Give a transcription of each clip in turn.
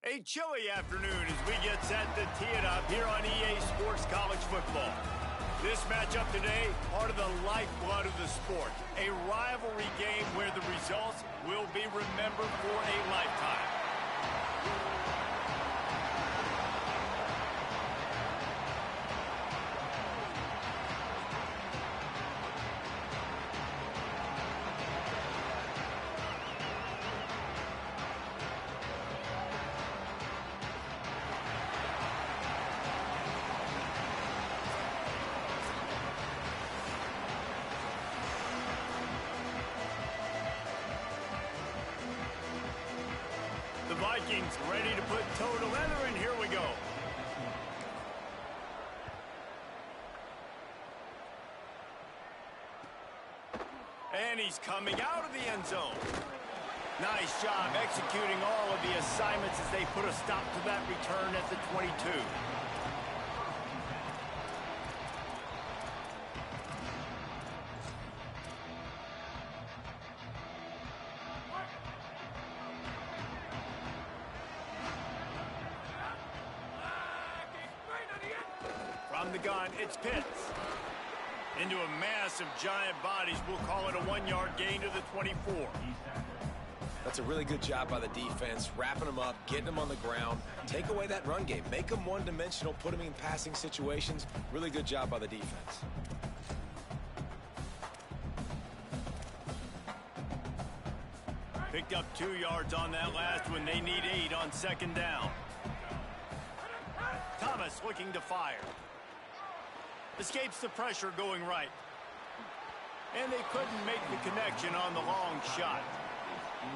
A chilly afternoon as we get set to tee it up here on EA Sports College Football. This matchup today, part of the lifeblood of the sport. A rivalry game where the results will be remembered for a lifetime. The Vikings ready to put toe to leather, and here we go. And he's coming out of the end zone. Nice job executing all of the assignments as they put a stop to that return at the 22. From the gun, it's Pitts. Into a mass of giant bodies. We'll call it a 1-yard gain to the 24. That's a really good job by the defense, wrapping them up, getting them on the ground. Take away that run game. Make them one-dimensional, put them in passing situations. Really good job by the defense. Picked up 2 yards on that last one. They need 8 on second down. Thomas looking to fire. Escapes the pressure going right. And they couldn't make the connection on the long shot.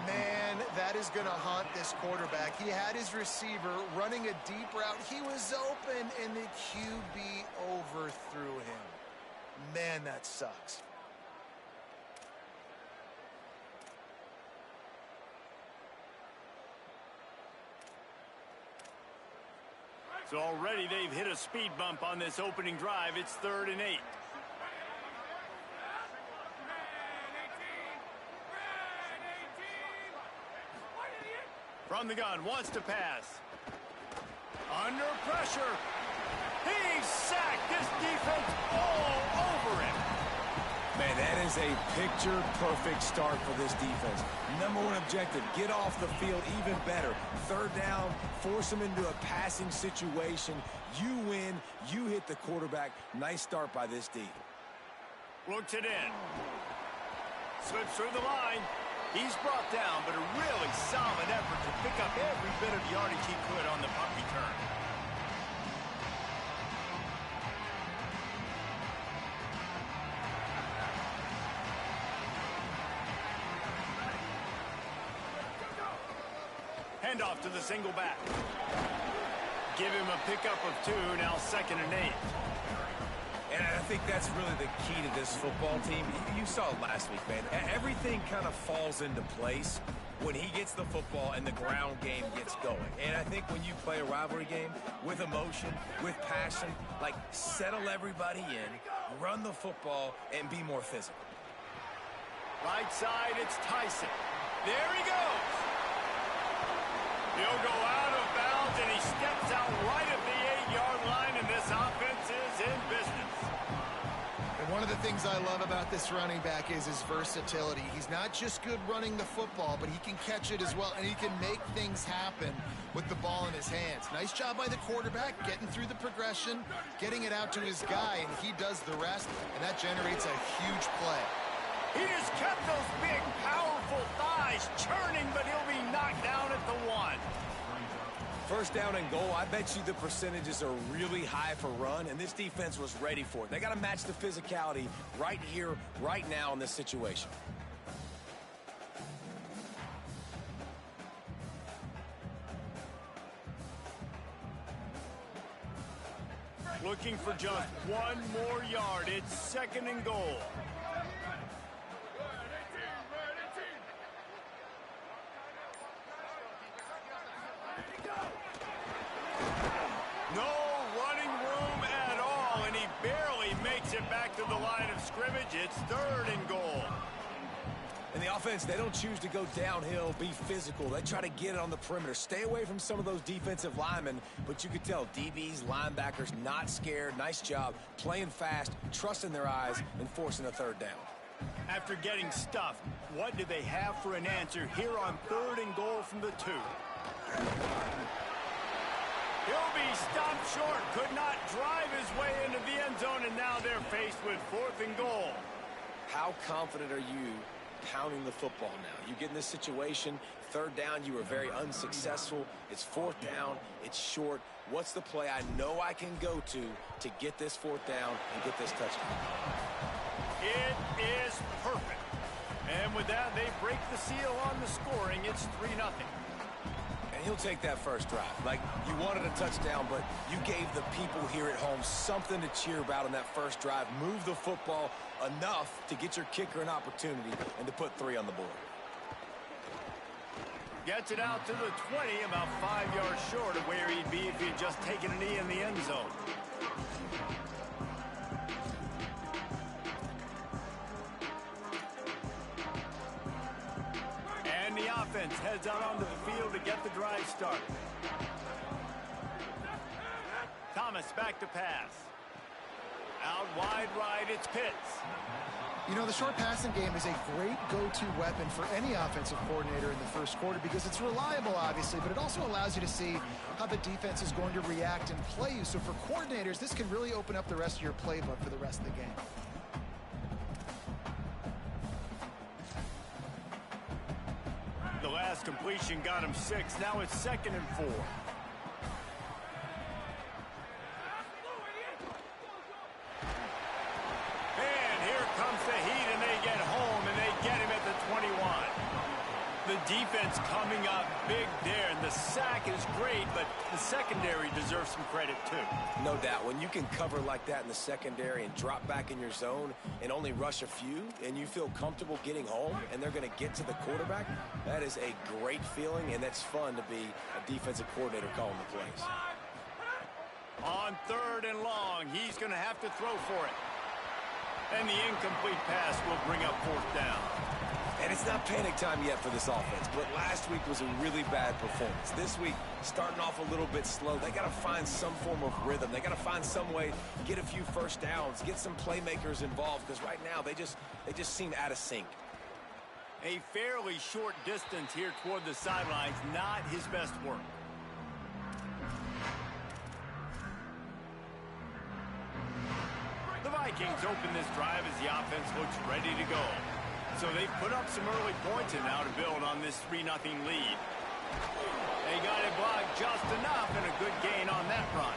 Man, that is going to haunt this quarterback. He had his receiver running a deep route. He was open, and the QB overthrew him. Man, that sucks. So already they've hit a speed bump on this opening drive. It's 3rd and 8. From the gun, wants to pass. Under pressure. He's sacked. This defense all over him. Man, that is a picture-perfect start for this defense. Number one objective, get off the field even better. 3rd down, force them into a passing situation. You win, you hit the quarterback. Nice start by this D. Looks it in. Slips through the line. He's brought down, but a really solid effort to pick up every bit of yardage he could on the punt return. Handoff to the single back. Give him a pickup of 2, now 2nd and 8. And I think that's really the key to this football team. You saw it last week, man. Everything kind of falls into place when he gets the football and the ground game gets going. And I think when you play a rivalry game with emotion, with passion, like settle everybody in, run the football, and be more physical. Right side, it's Tyson. There he goes. He'll go out of bounds, and he steps out right at the 8-yard line, and this offense is in business. And one of the things I love about this running back is his versatility. He's not just good running the football, but he can catch it as well, and he can make things happen with the ball in his hands. Nice job by the quarterback, getting through the progression, getting it out to his guy, and he does the rest, and that generates a huge play. He just kept those big, powerful thighs churning, but he'll be knocked down at the 1. 1st down and goal, I bet you the percentages are really high for run, and this defense was ready for it. They got to match the physicality right here, right now in this situation. Looking for just 1 more yard. It's 2nd and goal. No running room at all, and he barely makes it back to the line of scrimmage. It's 3rd and goal. And the offense, they don't choose to go downhill, be physical. They try to get it on the perimeter. Stay away from some of those defensive linemen, but you could tell DBs, linebackers, not scared. Nice job playing fast, trusting their eyes, and forcing a third down. After getting stuffed, what do they have for an answer here on 3rd and goal from the 2? He'll be stopped short, could not drive his way into the end zone, and now they're faced with 4th and goal. How confident are you pounding the football now? You get in this situation, 3rd down, you were very unsuccessful. It's 4th down, it's short. What's the play I know I can go to get this 4th down and get this touchdown? It is perfect. And with that, they break the seal on the scoring. It's 3-0. And he'll take that first drive. Like, you wanted a touchdown, but you gave the people here at home something to cheer about on that first drive. Move the football enough to get your kicker an opportunity and to put 3 on the board. Gets it out to the 20, about 5 yards short of where he'd be if he'd just taken a knee in the end zone. And the offense heads out onto the field to get the drive started. Thomas back to pass. Out wide right, it's Pitts. You know, the short passing game is a great go-to weapon for any offensive coordinator in the first quarter because it's reliable, obviously, but it also allows you to see how the defense is going to react and play you. So for coordinators, this can really open up the rest of your playbook for the rest of the game. The last completion got him 6. Now it's 2nd and 4. The defense coming up big there, and the sack is great, but the secondary deserves some credit too. No doubt. When you can cover like that in the secondary and drop back in your zone and only rush a few, and you feel comfortable getting home, and they're going to get to the quarterback, that is a great feeling, and that's fun to be a defensive coordinator calling the plays. On 3rd and long, he's going to have to throw for it. And the incomplete pass will bring up 4th down. And it's not panic time yet for this offense, but last week was a really bad performance. This week, starting off a little bit slow. They got to find some form of rhythm. They got to find some way to get a few first downs, get some playmakers involved, because right now they just seem out of sync. A fairly short distance here toward the sidelines, not his best work. The Vikings open this drive as the offense looks ready to go. So they've put up some early points and now to build on this 3-0 lead. They got it blocked just enough and a good gain on that run.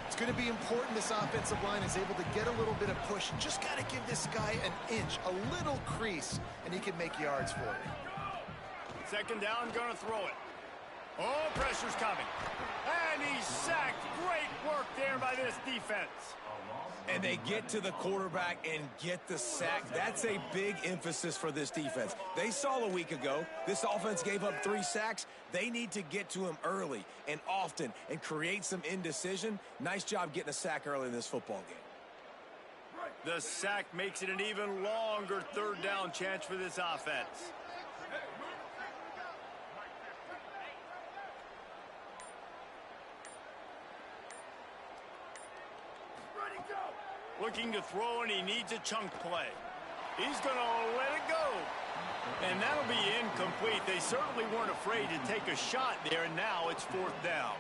It's going to be important this offensive line is able to get a little bit of push. Just got to give this guy an inch, a little crease, and he can make yards for it. 2nd down, going to throw it. Oh, pressure's coming. And he's sacked. Great work there by this defense. And they get to the quarterback and get the sack. That's a big emphasis for this defense. They saw a week ago this offense gave up 3 sacks. They need to get to him early and often and create some indecision. Nice job getting a sack early in this football game. The sack makes it an even longer 3rd down chance for this offense. Looking to throw, and he needs a chunk play. He's going to let it go. And that'll be incomplete. They certainly weren't afraid to take a shot there, and now it's 4th down.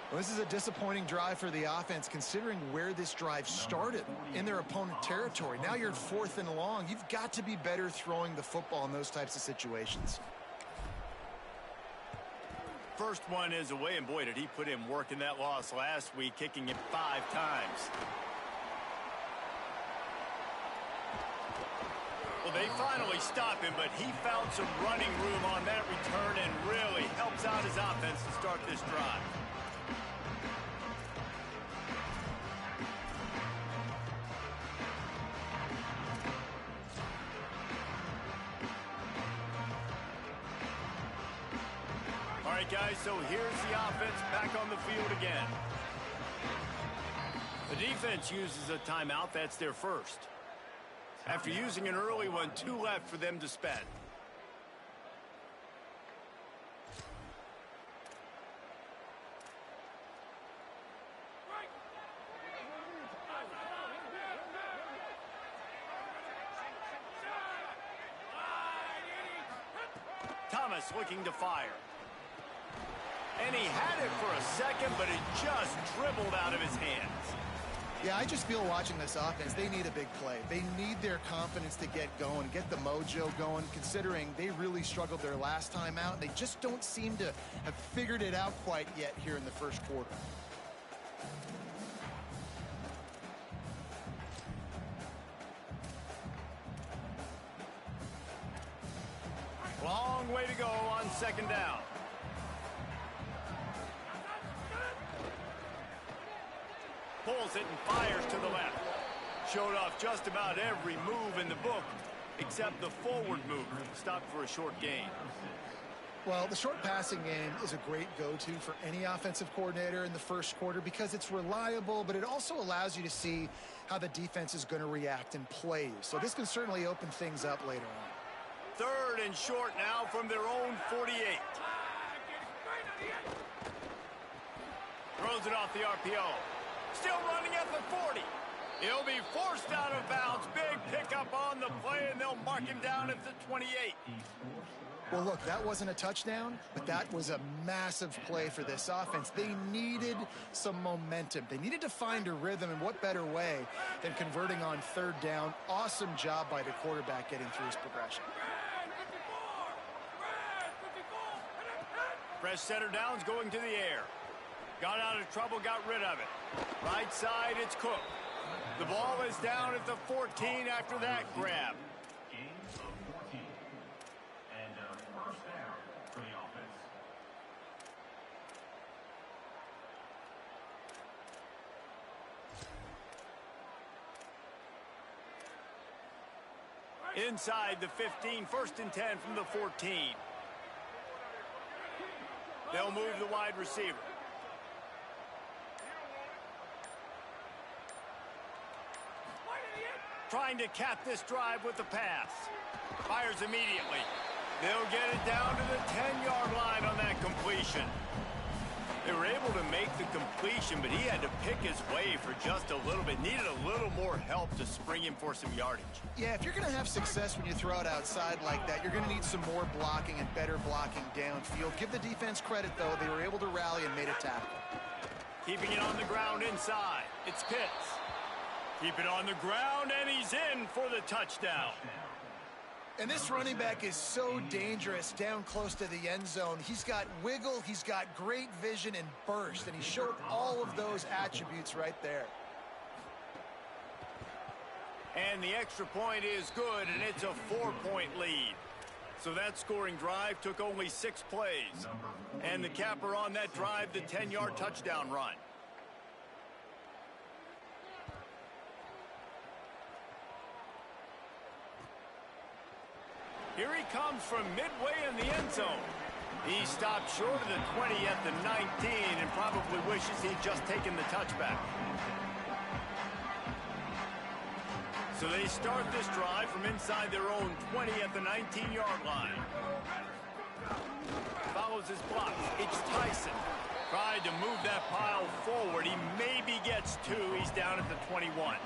Well, this is a disappointing drive for the offense, considering where this drive started, in their opponent territory. Now you're at 4th and long. You've got to be better throwing the football in those types of situations. First one is away, and boy, did he put in work in that loss last week, kicking it 5 times. Well, they finally stop him, but he found some running room on that return and really helps out his offense to start this drive. All right, guys, so here's the offense back on the field again. The defense uses a timeout. That's their first. After using an early one, 2 left for them to spend. Thomas looking to fire. And he had it for a second, but it just dribbled out of his hands. Yeah, I just feel watching this offense, they need a big play. They need their confidence to get going, get the mojo going, considering they really struggled their last time out. They just don't seem to have figured it out quite yet here in the first quarter. Long way to go on second down. Pulls it and fires to the left. Showed off just about every move in the book, except the forward move. Stopped for a short gain. Well, the short passing game is a great go-to for any offensive coordinator in the first quarter because it's reliable, but it also allows you to see how the defense is going to react and play. So this can certainly open things up later on. 3rd and short now from their own 48. Throws it off the RPO. Still running at the 40. He'll be forced out of bounds. Big pickup on the play, and they'll mark him down at the 28. Well, look, that wasn't a touchdown, but that was a massive play for this offense. They needed some momentum. They needed to find a rhythm, and what better way than converting on 3rd down. Awesome job by the quarterback getting through his progression. Fresh center downs going to the air. Got out of trouble, got rid of it. Right side, it's Cook. The ball is down at the 14 after that grab. Gain of 14. And first down for the offense. Inside the 15, 1st and 10 from the 14. They'll move the wide receiver. Trying to cap this drive with the pass. Fires immediately. They'll get it down to the 10-yard line on that completion. They were able to make the completion, but he had to pick his way for just a little bit. Needed a little more help to spring him for some yardage. Yeah, if you're going to have success when you throw it outside like that, you're going to need some more blocking and better blocking downfield. Give the defense credit, though. They were able to rally and made a tackle. Keeping it on the ground inside. It's Pitts. Keep it on the ground, and he's in for the touchdown. And this running back is so dangerous down close to the end zone. He's got wiggle, he's got great vision and burst, and he showed all of those attributes right there. And the extra point is good, and it's a 4-point lead. So that scoring drive took only 6 plays. And the capper on that drive, the 10-yard touchdown run. Here he comes from midway in the end zone. He stopped short of the 20 at the 19 and probably wishes he'd just taken the touchback. So they start this drive from inside their own 20 at the 19-yard line. Follows his block. It's Tyson. Tried to move that pile forward. He maybe gets 2. He's down at the 21.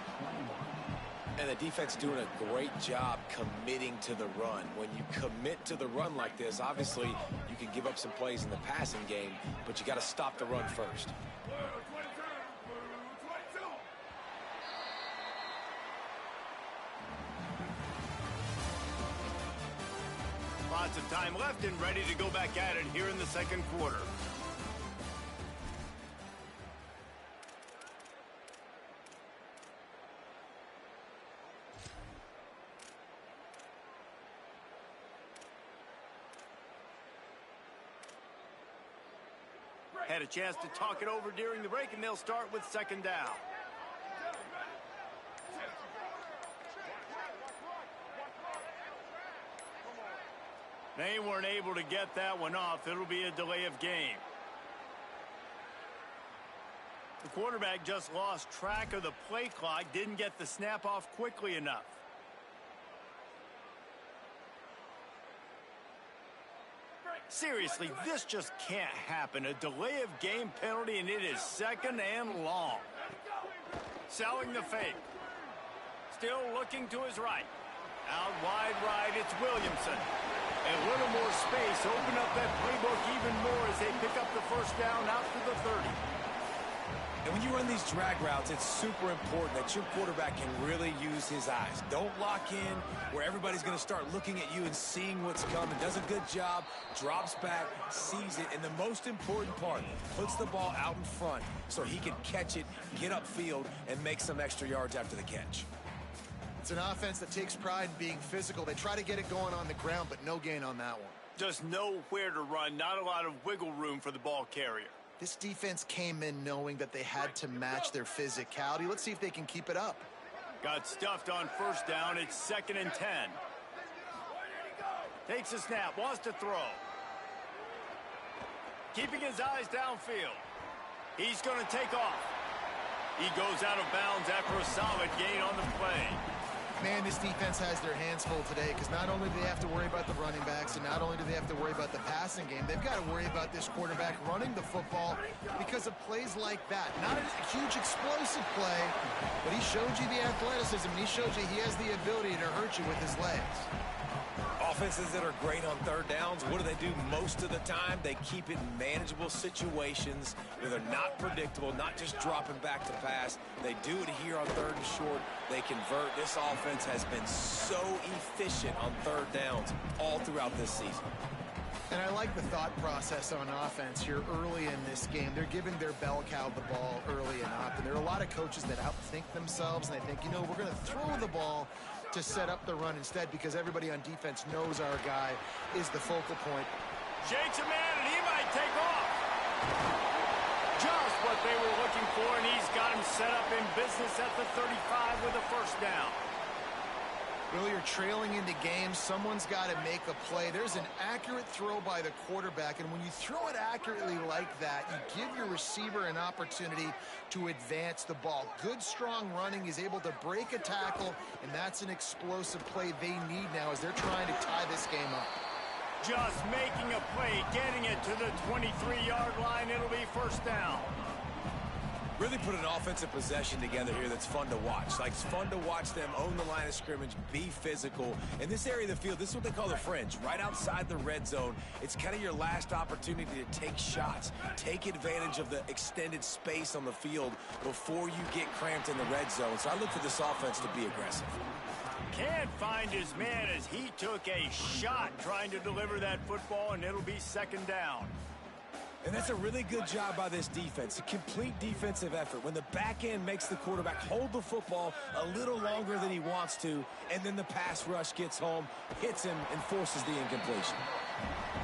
And the defense doing a great job committing to the run. When you commit to the run like this, obviously you can give up some plays in the passing game, but you got to stop the run first. Lots of time left and ready to go back at it here in the second quarter. Had a chance to talk it over during the break, and they'll start with second down. They weren't able to get that one off. It'll be a delay of game. The quarterback just lost track of the play clock, didn't get the snap off quickly enough. Seriously, this just can't happen. A delay of game penalty, and it is 2nd and long. Selling the fake. Still looking to his right. Out wide right, it's Williamson. A little more space. Open up that playbook even more as they pick up the first down out to the 30. And when you run these drag routes, it's super important that your quarterback can really use his eyes. Don't lock in where everybody's going to start looking at you and seeing what's coming. Does a good job, drops back, sees it, and the most important part, puts the ball out in front so he can catch it, get upfield, and make some extra yards after the catch. It's an offense that takes pride in being physical. They try to get it going on the ground, but no gain on that one. Just nowhere to run. Not a lot of wiggle room for the ball carrier. This defense came in knowing that they had to match their physicality. Let's see if they can keep it up. Got stuffed on first down. It's 2nd and 10. Takes a snap. Wants to throw. Keeping his eyes downfield. He's going to take off. He goes out of bounds after a solid gain on the play. Man, this defense has their hands full today because not only do they have to worry about the running backs and not only do they have to worry about the passing game, they've got to worry about this quarterback running the football because of plays like that. Not a huge explosive play, but he showed you the athleticism, and he showed you he has the ability to hurt you with his legs. Offenses that are great on third downs, what do? Most of the time, they keep it in manageable situations where they're not predictable, not just dropping back to pass. They do it here on 3rd and short. They convert. This offense has been so efficient on third downs all throughout this season. And I like the thought process on offense here early in this game. They're giving their bell cow the ball early and often. There are a lot of coaches that outthink themselves, and they think, you know, we're going to throw the ball to set up the run instead because everybody on defense knows our guy is the focal point. Shakes a man, and he might take off. Just what they were looking for, and he's got him set up in business at the 35 with a first down. Really, you're trailing into games. Someone's got to make a play. There's an accurate throw by the quarterback, and when you throw it accurately like that, you give your receiver an opportunity to advance the ball. Good, strong running. He's able to break a tackle, and that's an explosive play they need now as they're trying to tie this game up. Just making a play, getting it to the 23-yard line. It'll be first down. Really put an offensive possession together here that's fun to watch. Like, it's fun to watch them own the line of scrimmage, be physical. In this area of the field, this is what they call the fringe, right outside the red zone. It's kind of your last opportunity to take shots, take advantage of the extended space on the field before you get cramped in the red zone. So I look for this offense to be aggressive. Can't find his man as he took a shot trying to deliver that football, and it'll be 2nd down. And that's a really good job by this defense, a complete defensive effort. When the back end makes the quarterback hold the football a little longer than he wants to, and then the pass rush gets home, hits him, and forces the incompletion.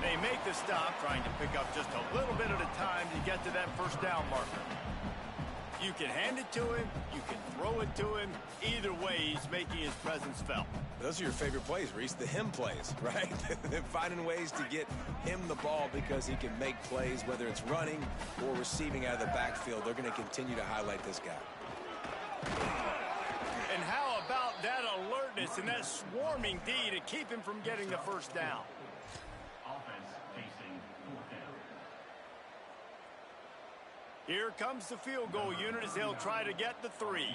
They make the stop, trying to pick up just a little bit at a time to get to that first down marker. You can hand it to him, you can throw it to him. Either way, he's making his presence felt. Those are your favorite plays, Reese, the him plays, right? They're finding ways to get him the ball because he can make plays, whether it's running or receiving out of the backfield. They're going to continue to highlight this guy. And how about that alertness and that swarming D to keep him from getting the first down? Offense facing 4th down. Here comes the field goal unit as they'll try to get the 3.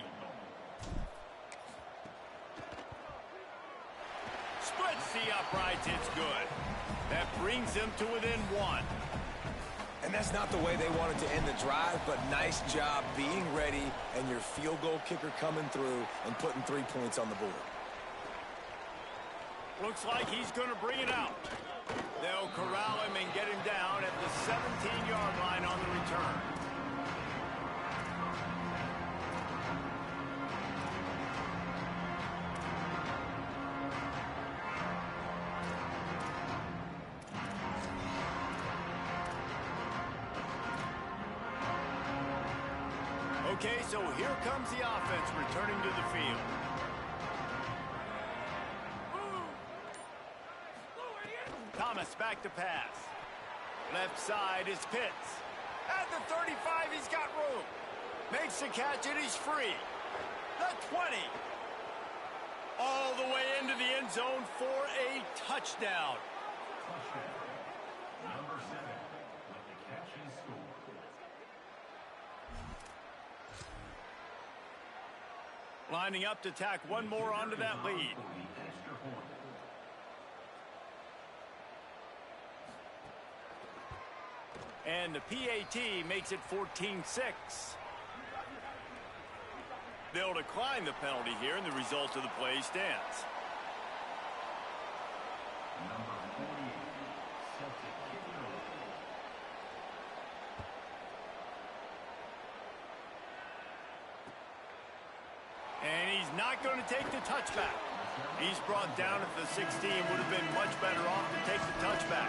Splits the uprights, it's good. That brings them to within 1. And that's not the way they wanted to end the drive, but nice job being ready and your field goal kicker coming through and putting 3 points on the board. Looks like he's going to bring it out. They'll corral him and get him down at the 17-yard line on the return. Okay, so here comes the offense returning to the field. Thomas back to pass. Left side is Pitts. At the 35, he's got room. Makes the catch and he's free. The 20. All the way into the end zone for a touchdown. Lining up to tack one more onto that lead. And the PAT makes it 14-6. They'll decline the penalty here, and the result of the play stands. Number 48, Celtic kicking over. And he's not going to take the touchback. He's brought down at the 16. Would have been much better off to take the touchback.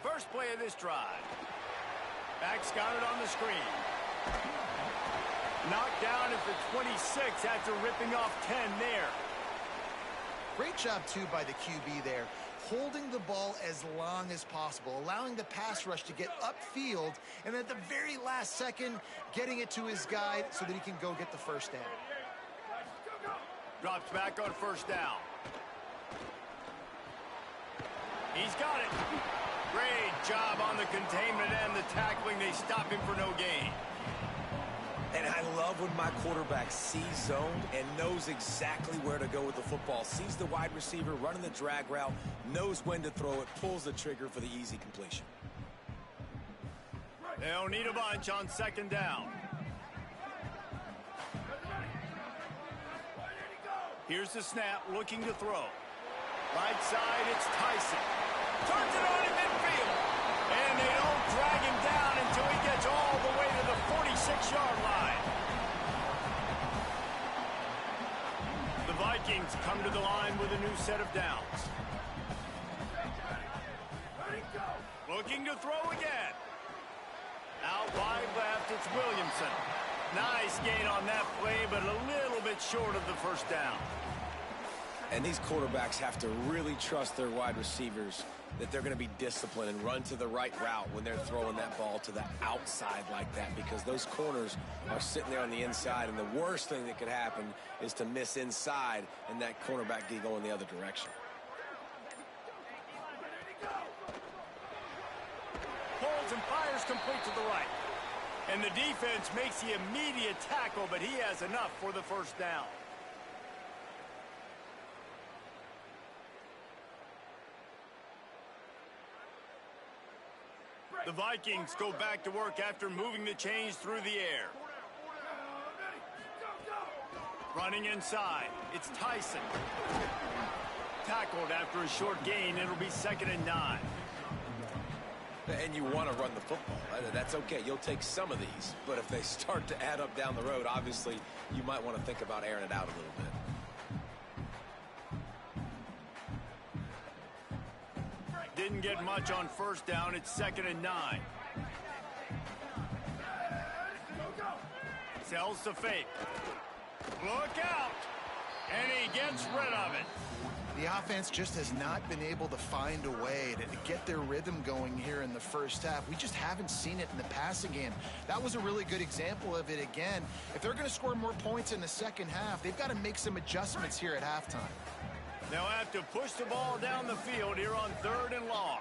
First play of this drive. Back's got it on the screen. Knocked down at the 26 after ripping off 10 there. Great job, too, by the QB there, holding the ball as long as possible, allowing the pass rush to get upfield, and at the very last second, getting it to his guy so that he can go get the first down. Drops back on first down. He's got it. Great job on the containment and the tackling. They stop him for no gain. And I love when my quarterback sees zoned and knows exactly where to go with the football. Sees the wide receiver running the drag route, knows when to throw it, pulls the trigger for the easy completion. They'll need a bunch on second down. Here's the snap, looking to throw. Right side, it's Tyson. Turns it on in midfield. And they don't drag him down until he gets all the way to the 46-yard line. The Vikings come to the line with a new set of downs. Looking to throw again. Out wide left, it's Williamson. Nice gain on that play, but a little bit short of the first down. And these quarterbacks have to really trust their wide receivers that they're going to be disciplined and run to the right route when they're throwing that ball to the outside like that, because those corners are sitting there on the inside, and the worst thing that could happen is to miss inside and that cornerback get going the other direction. Pulls and fires complete to the right. And the defense makes the immediate tackle, but he has enough for the first down. The Vikings go back to work after moving the chains through the air. Running inside, it's Tyson. Tackled after a short gain, it'll be 2nd and 9. And you want to run the football. That's okay. You'll take some of these. But if they start to add up down the road, obviously, you might want to think about airing it out a little bit. Didn't get much on first down. It's 2nd and 9. Sells to fake. Look out! And he gets rid of it. The offense just has not been able to find a way to get their rhythm going here in the first half. We just haven't seen it in the passing game. That was a really good example of it again. If they're going to score more points in the second half, they've got to make some adjustments here at halftime. They'll have to push the ball down the field here on 3rd and long.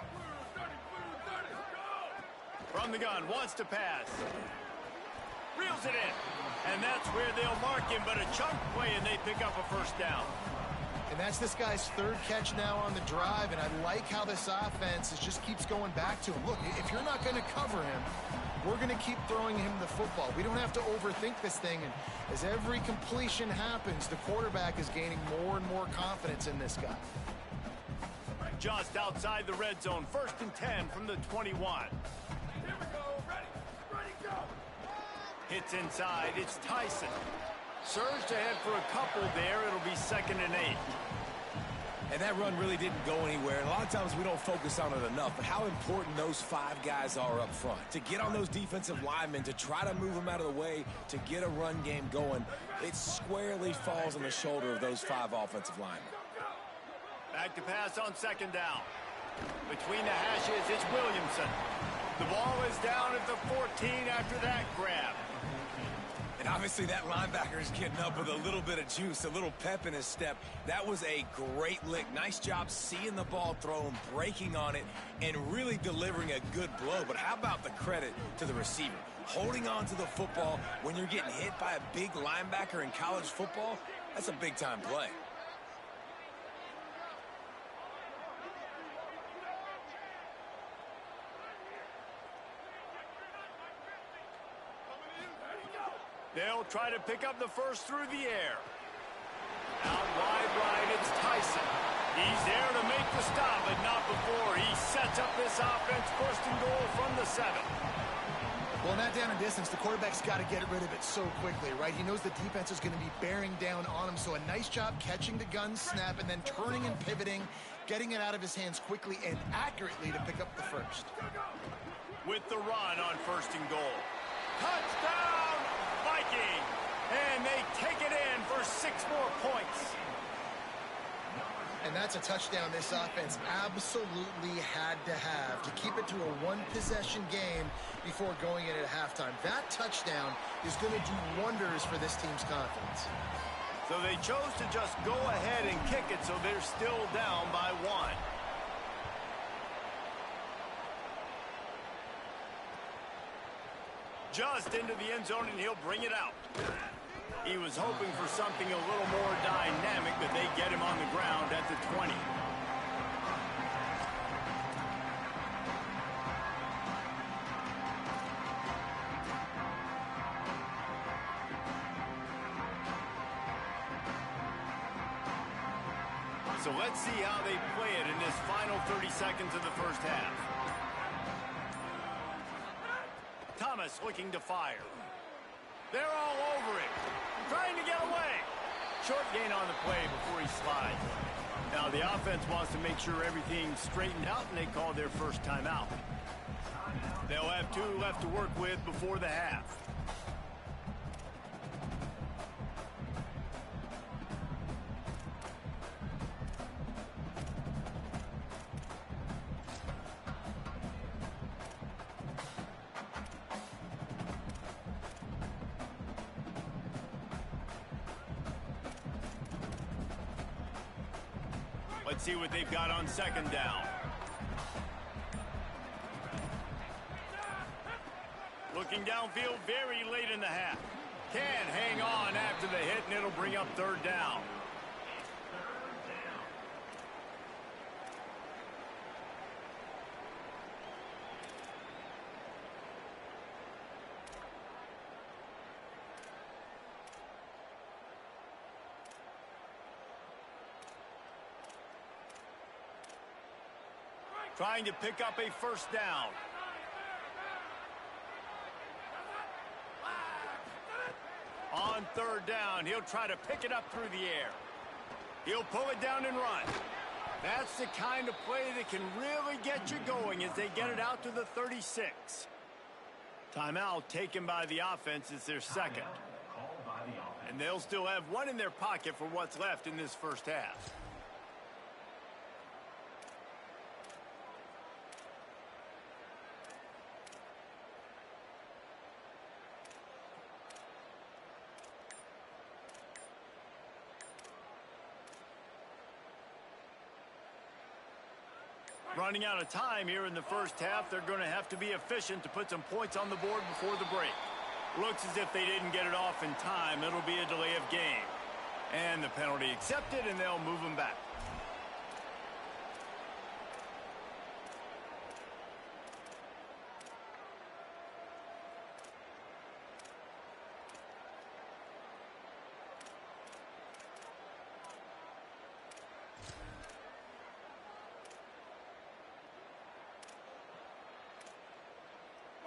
From the gun, wants to pass. Reels it in. And that's where they'll mark him, but a chunk play, and they pick up a first down. And that's this guy's 3rd catch now on the drive, and I like how this offense just keeps going back to him. Look, if you're not going to cover him, we're going to keep throwing him the football. We don't have to overthink this thing, and as every completion happens, the quarterback is gaining more and more confidence in this guy. Just outside the red zone, 1st and 10 from the 21. Here we go, ready, go! Hits inside, it's Tyson. Surged ahead for a couple there. It'll be 2nd and 8. And that run really didn't go anywhere. And a lot of times we don't focus on it enough, but how important those 5 guys are up front. To get on those defensive linemen, to try to move them out of the way, to get a run game going, it squarely falls on the shoulder of those 5 offensive linemen. Back to pass on 2nd down. Between the hashes, it's Williamson. The ball is down at the 14 after that grab. And Obviously, that linebacker is getting up with a little bit of juice, a little pep in his step. That was a great lick. Nice job seeing the ball thrown, breaking on it, and really delivering a good blow. But how about the credit to the receiver? Holding on to the football when you're getting hit by a big linebacker in college football, that's a big-time play. They'll try to pick up the first through the air. Out wide right, it's Tyson. He's there to make the stop, but not before he sets up this offense. First and goal from the 7. Well, in that down and distance, the quarterback's got to get rid of it so quickly, right? He knows the defense is going to be bearing down on him, so a nice job catching the gun snap and then turning and pivoting, getting it out of his hands quickly and accurately to pick up the first. With the run on first and goal. Touchdown, Viking! And they take it in for 6 more points. And that's a touchdown this offense absolutely had to have to keep it to a one-possession game before going in at halftime. That touchdown is going to do wonders for this team's confidence. So they chose to just go ahead and kick it, so they're still down by 1. Just into the end zone, and he'll bring it out. He was hoping for something a little more dynamic, but they get him on the ground at the 20. So let's see how they play it in this final 30 seconds of the first half. Thomas looking to fire. They're all over it. Trying to get away. Short gain on the play before he slides. Now the offense wants to make sure everything's straightened out, and they call their first timeout. They'll have 2 left to work with before the half. Let's see what they've got on second down. Looking downfield very late in the half. Can hang on after the hit, and it'll bring up third down. Trying to pick up a first down. On third down, he'll try to pick it up through the air. He'll pull it down and run. That's the kind of play that can really get you going as they get it out to the 36. Timeout taken by the offense is their second. And they'll still have 1 in their pocket for what's left in this first half. Running out of time here in the first half, they're going to have to be efficient to put some points on the board before the break. Looks as if they didn't get it off in time. It'll be a delay of game. And the penalty accepted, and they'll move them back.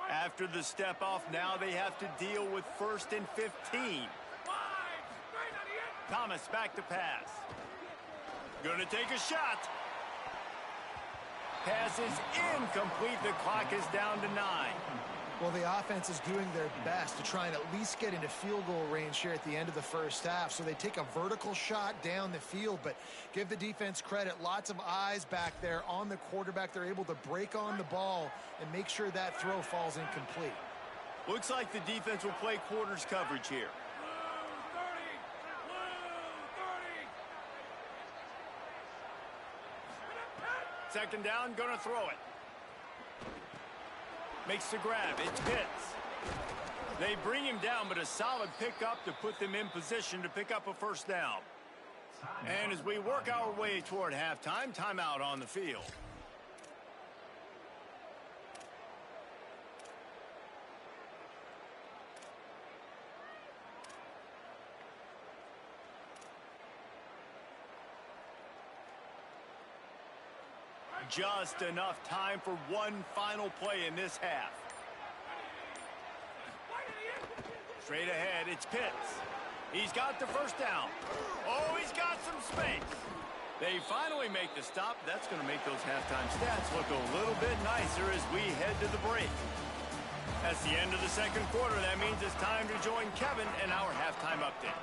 After the step off, now they have to deal with 1st and 15. Thomas back to pass. Going to take a shot. Pass is incomplete. The clock is down to 9. Well, the offense is doing their best to try and at least get into field goal range here at the end of the first half. So they take a vertical shot down the field, but give the defense credit. Lots of eyes back there on the quarterback. They're able to break on the ball and make sure that throw falls incomplete. Looks like the defense will play quarters coverage here. Second down, gonna throw it. Makes the grab. It's Pitts. They bring him down, but a solid pickup to put them in position to pick up a first down. And as we work our way toward halftime, timeout on the field. Just enough time for one final play in this half. Straight ahead, it's Pitts. He's got the first down. Oh, he's got some space. They finally make the stop. That's going to make those halftime stats look a little bit nicer as we head to the break. That's the end of the second quarter. That means it's time to join Kevin in our halftime update.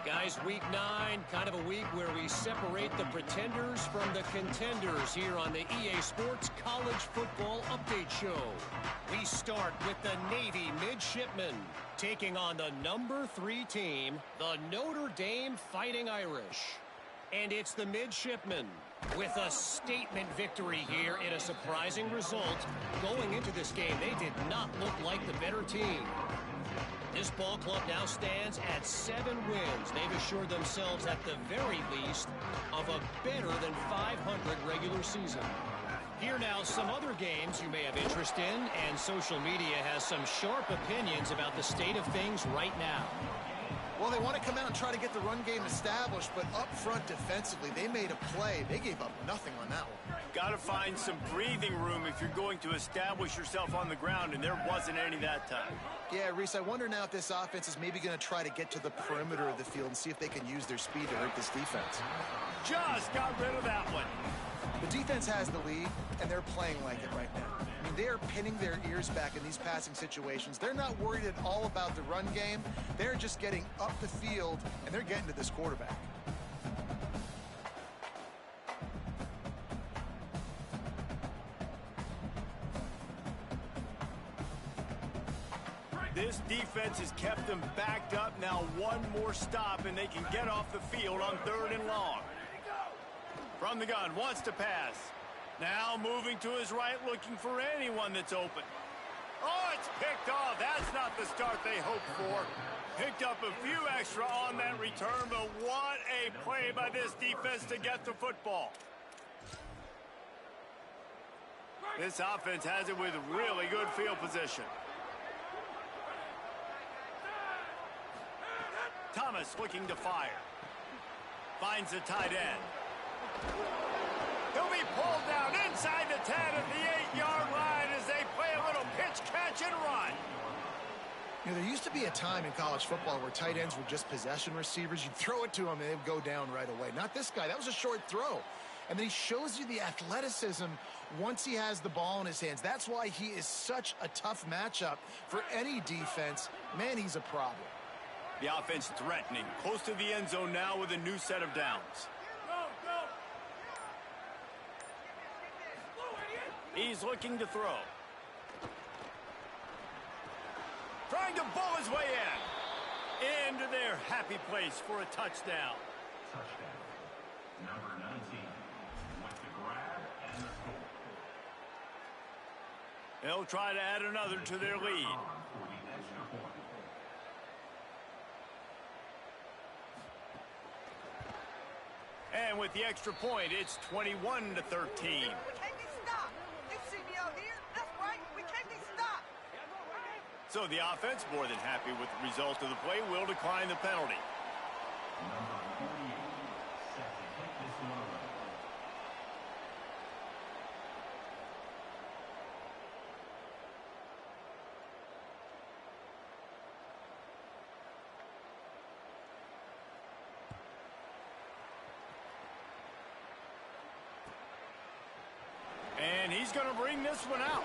Guys, week 9, kind of a week where we separate the pretenders from the contenders here on the EA Sports College Football Update Show. We start with the Navy Midshipmen taking on the number 3 team, the Notre Dame Fighting Irish. And it's the Midshipmen with a statement victory here in a surprising result. Going into this game, they did not look like the better team. This ball club now stands at 7 wins. They've assured themselves at the very least of a better than 500 regular season. Here now some other games you may have interest in, and social media has some sharp opinions about the state of things right now. Well, they want to come out and try to get the run game established, but up front defensively, they made a play. They gave up nothing on that one. Got to find some breathing room if you're going to establish yourself on the ground, and there wasn't any that time. Yeah, Reese, I wonder now if this offense is maybe going to try to get to the perimeter of the field and see if they can use their speed to hurt this defense. Just got rid of that one. The defense has the lead, and they're playing like it right now. I mean, they are pinning their ears back in these passing situations. They're not worried at all about the run game. They're just getting up the field, and they're getting to this quarterback. This defense has kept them backed up. Now one more stop, and they can get off the field on 3rd and long. From the gun, wants to pass. Now moving to his right, looking for anyone that's open. Oh, it's picked off. That's not the start they hoped for. Picked up a few extra on that return, but what a play by this defense to get the football. This offense has it with really good field position. Thomas looking to fire. Finds the tight end. He'll be pulled down inside the 10 at the 8-yard line as they play a little pitch, catch, and run. You know, there used to be a time in college football where tight ends were just possession receivers. You'd throw it to them and they'd go down right away. Not this guy. That was a short throw. And then he shows you the athleticism once he has the ball in his hands. That's why he is such a tough matchup for any defense. Man, he's a problem. The offense threatening, close to the end zone now with a new set of downs. He's looking to throw. Trying to bull his way in. Into their happy place for a touchdown. Touchdown. Number 19 with the grab and the score. They'll try to add another to their lead. For the extra point. And with the extra point, it's 21-13. We can't be stopped. You see me out here? That's right. We can't be stopped. So the offense, more than happy with the result of the play, will decline the penalty. Number 48 set to take this one away. And he's going to bring this one out.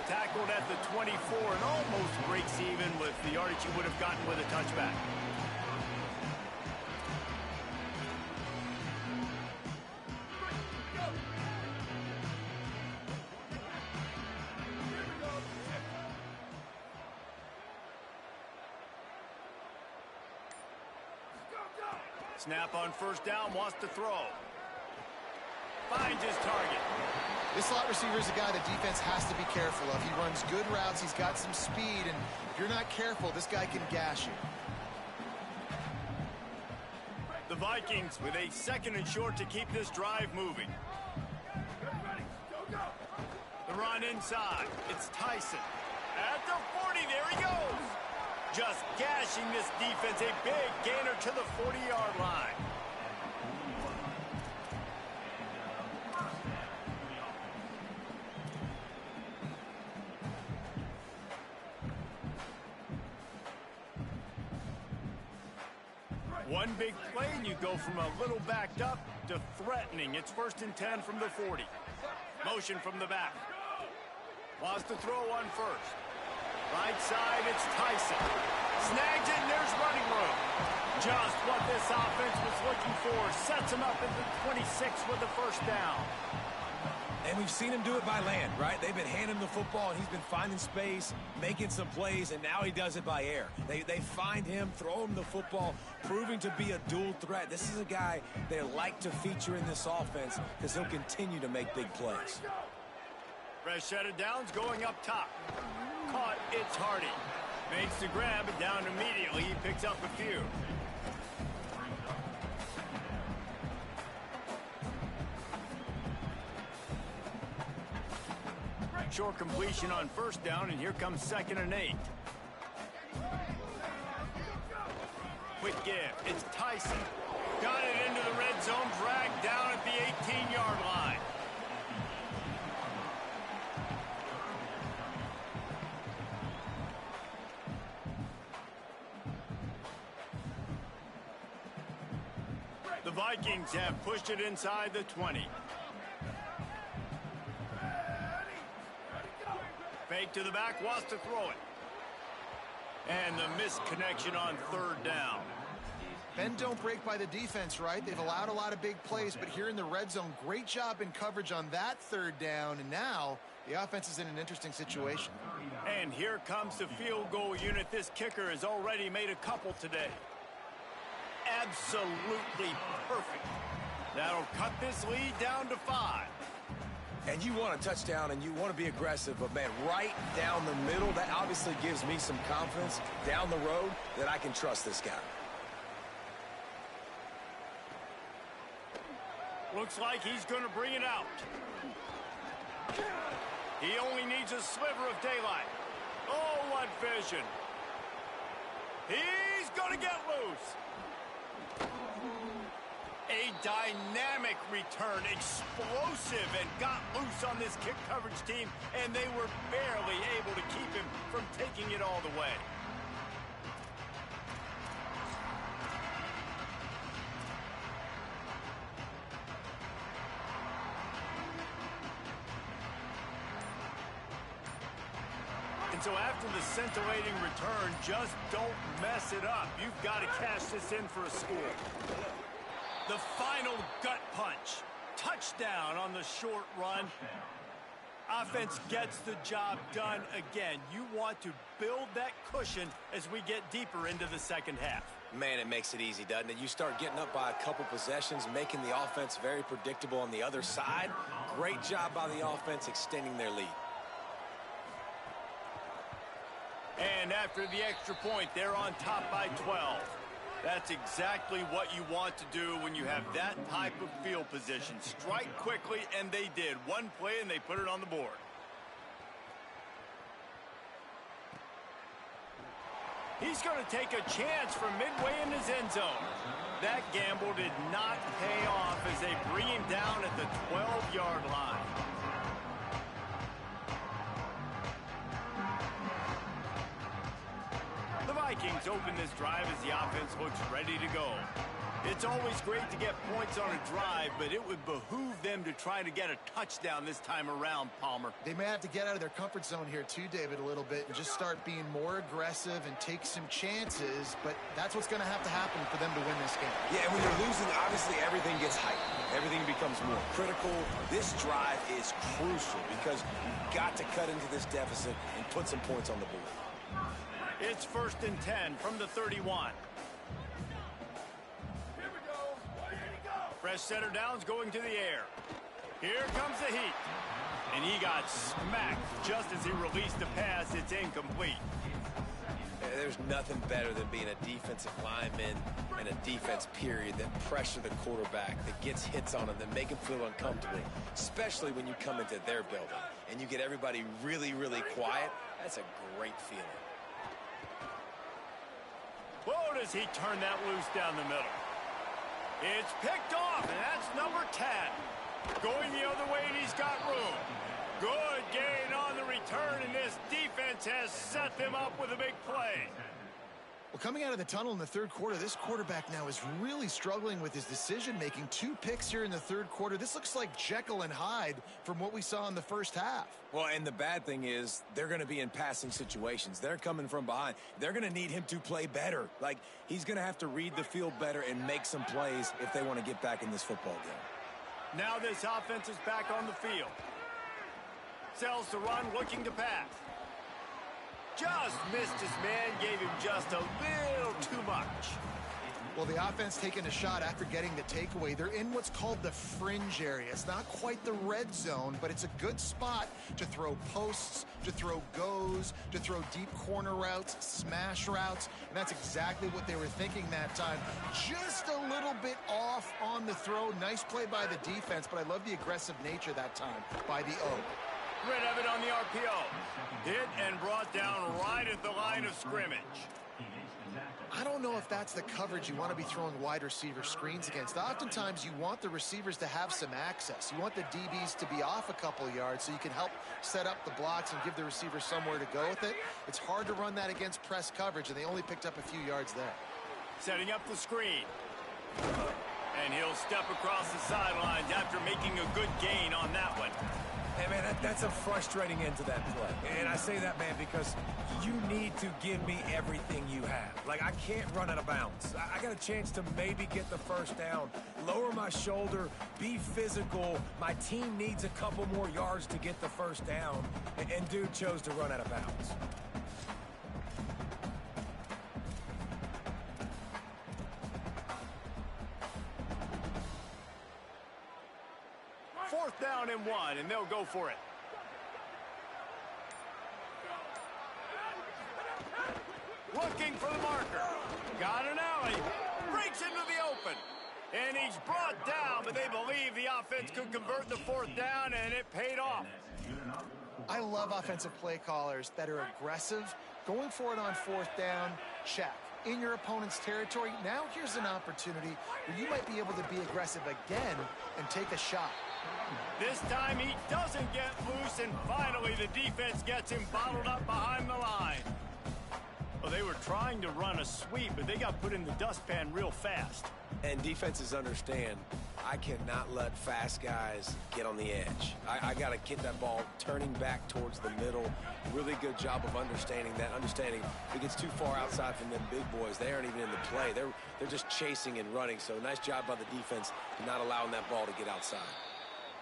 Tackled at the 24 and almost breaks even with the yardage he would have gotten with a touchback. Snap on first down, wants to throw. finds his target. This slot receiver is a guy the defense has to be careful of. He runs good routes. He's got some speed, and if you're not careful, this guy can gash you. The Vikings with a 2nd and short to keep this drive moving. The run inside. It's Tyson. At the 40, there he goes. Just gashing this defense. A big gainer to the 40-yard line. One big play, and you go from a little backed up to threatening. It's 1st and 10 from the 40. Motion from the back. Wants to throw one first. Right side, it's Tyson. Snags it, and there's running room. Just what this offense was looking for. Sets him up at the 26 with the 1st down. And we've seen him do it by land, right? They've been handing him the football, and he's been finding space, making some plays, and now he does it by air. They find him, throw him the football, proving to be a dual threat. This is a guy they like to feature in this offense because he'll continue to make big plays. Fresh set of downs going up top. Caught, it's Hardy. Makes the grab, and down immediately. He picks up a few. Short completion on 1st down, and here comes 2nd and 8. Quick give. It's Tyson. Got it into the red zone, dragged down at the 18-yard line. The Vikings have pushed it inside the 20. Fake to the back, wants to throw it. And the missed connection on 3rd down. Bend don't break by the defense, right? They've allowed a lot of big plays, but here in the red zone, great job in coverage on that 3rd down, and now the offense is in an interesting situation. And here comes the field goal unit. This kicker has already made a couple today. Absolutely perfect. That'll cut this lead down to 5. And you want a touchdown, and you want to be aggressive, but, man, right down the middle, that obviously gives me some confidence down the road that I can trust this guy. Looks like he's going to bring it out. He only needs a sliver of daylight. Oh, what vision. He's going to get loose. A dynamic return, explosive, and got loose on this kick coverage team, and they were barely able to keep him from taking it all the way. And so after the scintillating return, just don't mess it up. You've got to cash this in for a score. The final gut punch. Touchdown on the short run. Offense gets the job done again. You want to build that cushion as we get deeper into the 2nd half. Man, it makes it easy, doesn't it? You start getting up by a couple possessions, making the offense very predictable on the other side. Great job by the offense extending their lead. And after the extra point, they're on top by 12. That's exactly what you want to do when you have that type of field position. Strike quickly, and they did. One play, and they put it on the board. He's going to take a chance from midway in his end zone. That gamble did not pay off as they bring him down at the 12-yard line. The Vikings open this drive as the offense looks ready to go. It's always great to get points on a drive, but it would behoove them to try to get a touchdown this time around, Palmer. They may have to get out of their comfort zone here too, David, a little bit and just start being more aggressive and take some chances, but that's what's going to happen for them to win this game. Yeah, and when you're losing, obviously everything gets heightened. Everything becomes more critical. This drive is crucial because you've got to cut into this deficit and put some points on the board. It's 1st and 10 from the 31. Fresh center downs going to the air. Here comes the heat. And he got smacked just as he released the pass. It's incomplete. There's nothing better than being a defensive lineman and a defense period that pressure the quarterback, that gets hits on him, that make him feel uncomfortable, especially when you come into their building and you get everybody really, really quiet. That's a great feeling. Whoa, does he turn that loose down the middle. It's picked off, and that's number 10. Going the other way, and he's got room. Good gain on the return, and this defense has set them up with a big play. Well, coming out of the tunnel in the third quarter, this quarterback now is really struggling with his decision-making. 2 picks here in the third quarter. This looks like Jekyll and Hyde from what we saw in the first half. Well, and the bad thing is they're going to be in passing situations. They're coming from behind. They're going to need him to play better. Like, he's going to have to read the field better and make some plays if they want to get back in this football game. Now this offense is back on the field. Sells to run, looking to pass. Just missed his man, gave him just a little too much. Well, the offense taking a shot after getting the takeaway. They're in what's called the fringe area. It's not quite the red zone, but it's a good spot to throw posts, to throw goes, to throw deep corner routes, smash routes, and that's exactly what they were thinking that time. Just a little bit off on the throw. Nice play by the defense, but I love the aggressive nature that time by the O. Rid of it on the RPO. Hit and brought down right at the line of scrimmage. I don't know if that's the coverage you want to be throwing wide receiver screens against. Oftentimes, you want the receivers to have some access. You want the DBs to be off a couple of yards so you can help set up the blocks and give the receivers somewhere to go with it. It's hard to run that against press coverage, and they only picked up a few yards there. Setting up the screen. And he'll step across the sidelines after making a good gain on that one. Hey, man, that's a frustrating end to that play. And I say that, man, because you need to give me everything you have. Like, I can't run out of bounds. I got a chance to maybe get the first down, lower my shoulder, be physical. My team needs a couple more yards to get the first down. And dude chose to run out of bounds. Fourth down and 1, and they'll go for it. Looking for the marker. Got an alley. Breaks into the open. And he's brought down, but they believe the offense could convert the fourth down, and it paid off. I love offensive play callers that are aggressive. Going for it on fourth down, check. In your opponent's territory, now here's an opportunity where you might be able to be aggressive again and take a shot. This time he doesn't get loose, and finally the defense gets him bottled up behind the line. Well, they were trying to run a sweep, but they got put in the dustpan real fast. And defenses understand, I cannot let fast guys get on the edge. I got to get that ball turning back towards the middle. Really good job of understanding that. Understanding if it gets too far outside from them big boys, they aren't even in the play. They're just chasing and running. So nice job by the defense not allowing that ball to get outside.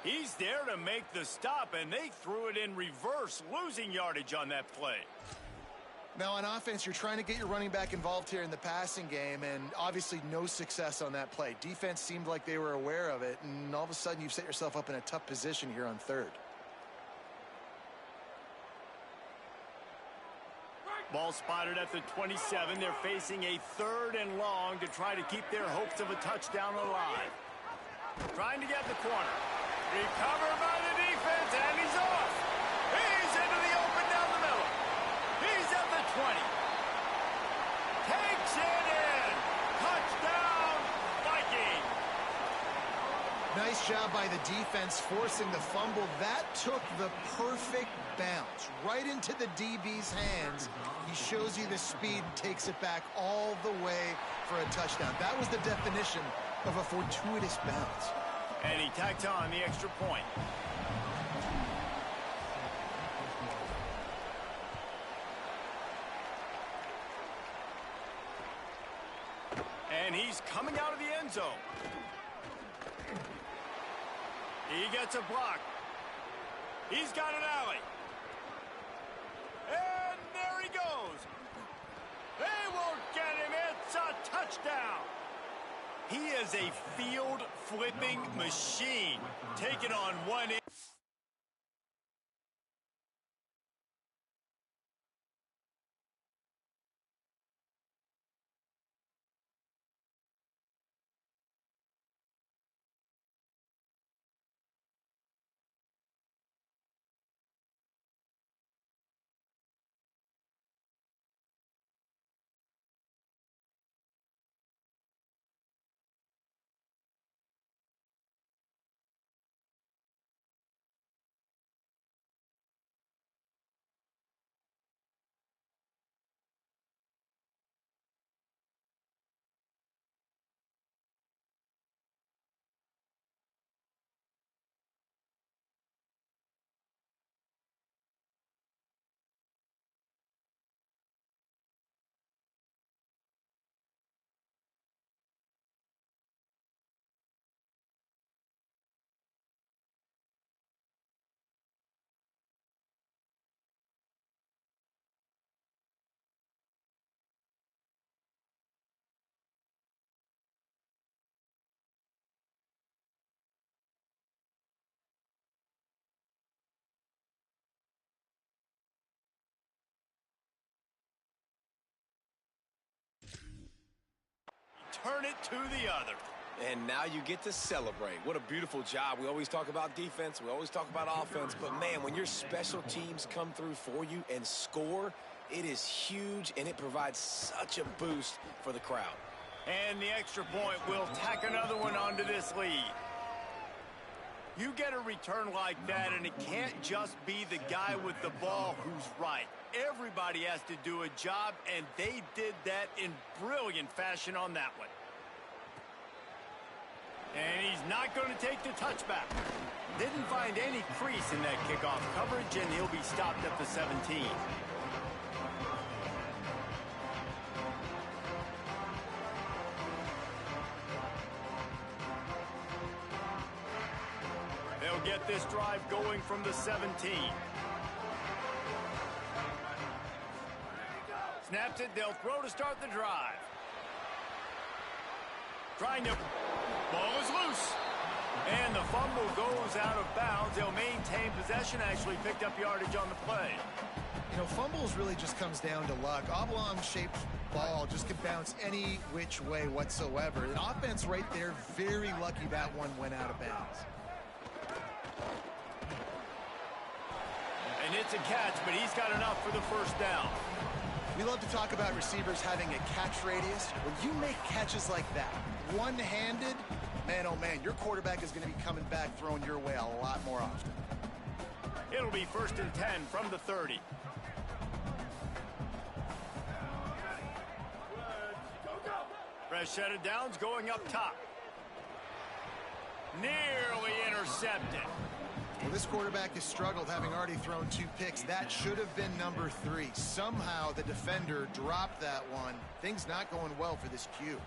He's there to make the stop, and they threw it in reverse, losing yardage on that play. Now, on offense, you're trying to get your running back involved here in the passing game, and obviously no success on that play. Defense seemed like they were aware of it, and all of a sudden you've set yourself up in a tough position here on third. Ball spotted at the 27. They're facing a third and long to try to keep their hopes of a touchdown alive. Trying to get the corner. Recovered by the defense, and he's off. He's into the open down the middle. He's at the 20. Takes it in. Touchdown, Viking. Nice job by the defense forcing the fumble. That took the perfect bounce right into the DB's hands. He shows you the speed and takes it back all the way for a touchdown. That was the definition of a fortuitous bounce. And he tacks on the extra point. And he's coming out of the end zone. He gets a block. He's got an alley. And there he goes. They won't get him. It's a touchdown. He is a field-flipping machine. Taking on one end. Turn it to the other. And now you get to celebrate. What a beautiful job. We always talk about defense. We always talk about offense. But, man, when your special teams come through for you and score, it is huge, and it provides such a boost for the crowd. And the extra point will tack another one onto this lead. You get a return like that, and it can't just be the guy with the ball who's right. Everybody has to do a job, and they did that in brilliant fashion on that one. And he's not going to take the touchback. Didn't find any crease in that kickoff coverage, and he'll be stopped at the 17. They'll get this drive going from the 17. Snaps it, they'll throw to start the drive. Trying to... Ball is loose. And the fumble goes out of bounds. They'll maintain possession, actually picked up yardage on the play. You know, fumbles really just comes down to luck. Oblong-shaped ball just can bounce any which way whatsoever. The offense right there, very lucky that one went out of bounds. And it's a catch, but he's got enough for the first down. We love to talk about receivers having a catch radius. When you make catches like that, one-handed, man, oh man, your quarterback is going to be coming back throwing your way a lot more often. It'll be 1st and 10 from the 30. Fresh set of downs going up top. Nearly intercepted. Well, this quarterback has struggled, having already thrown 2 picks. That should have been number 3. Somehow the defender dropped that one. Things not going well for this Q.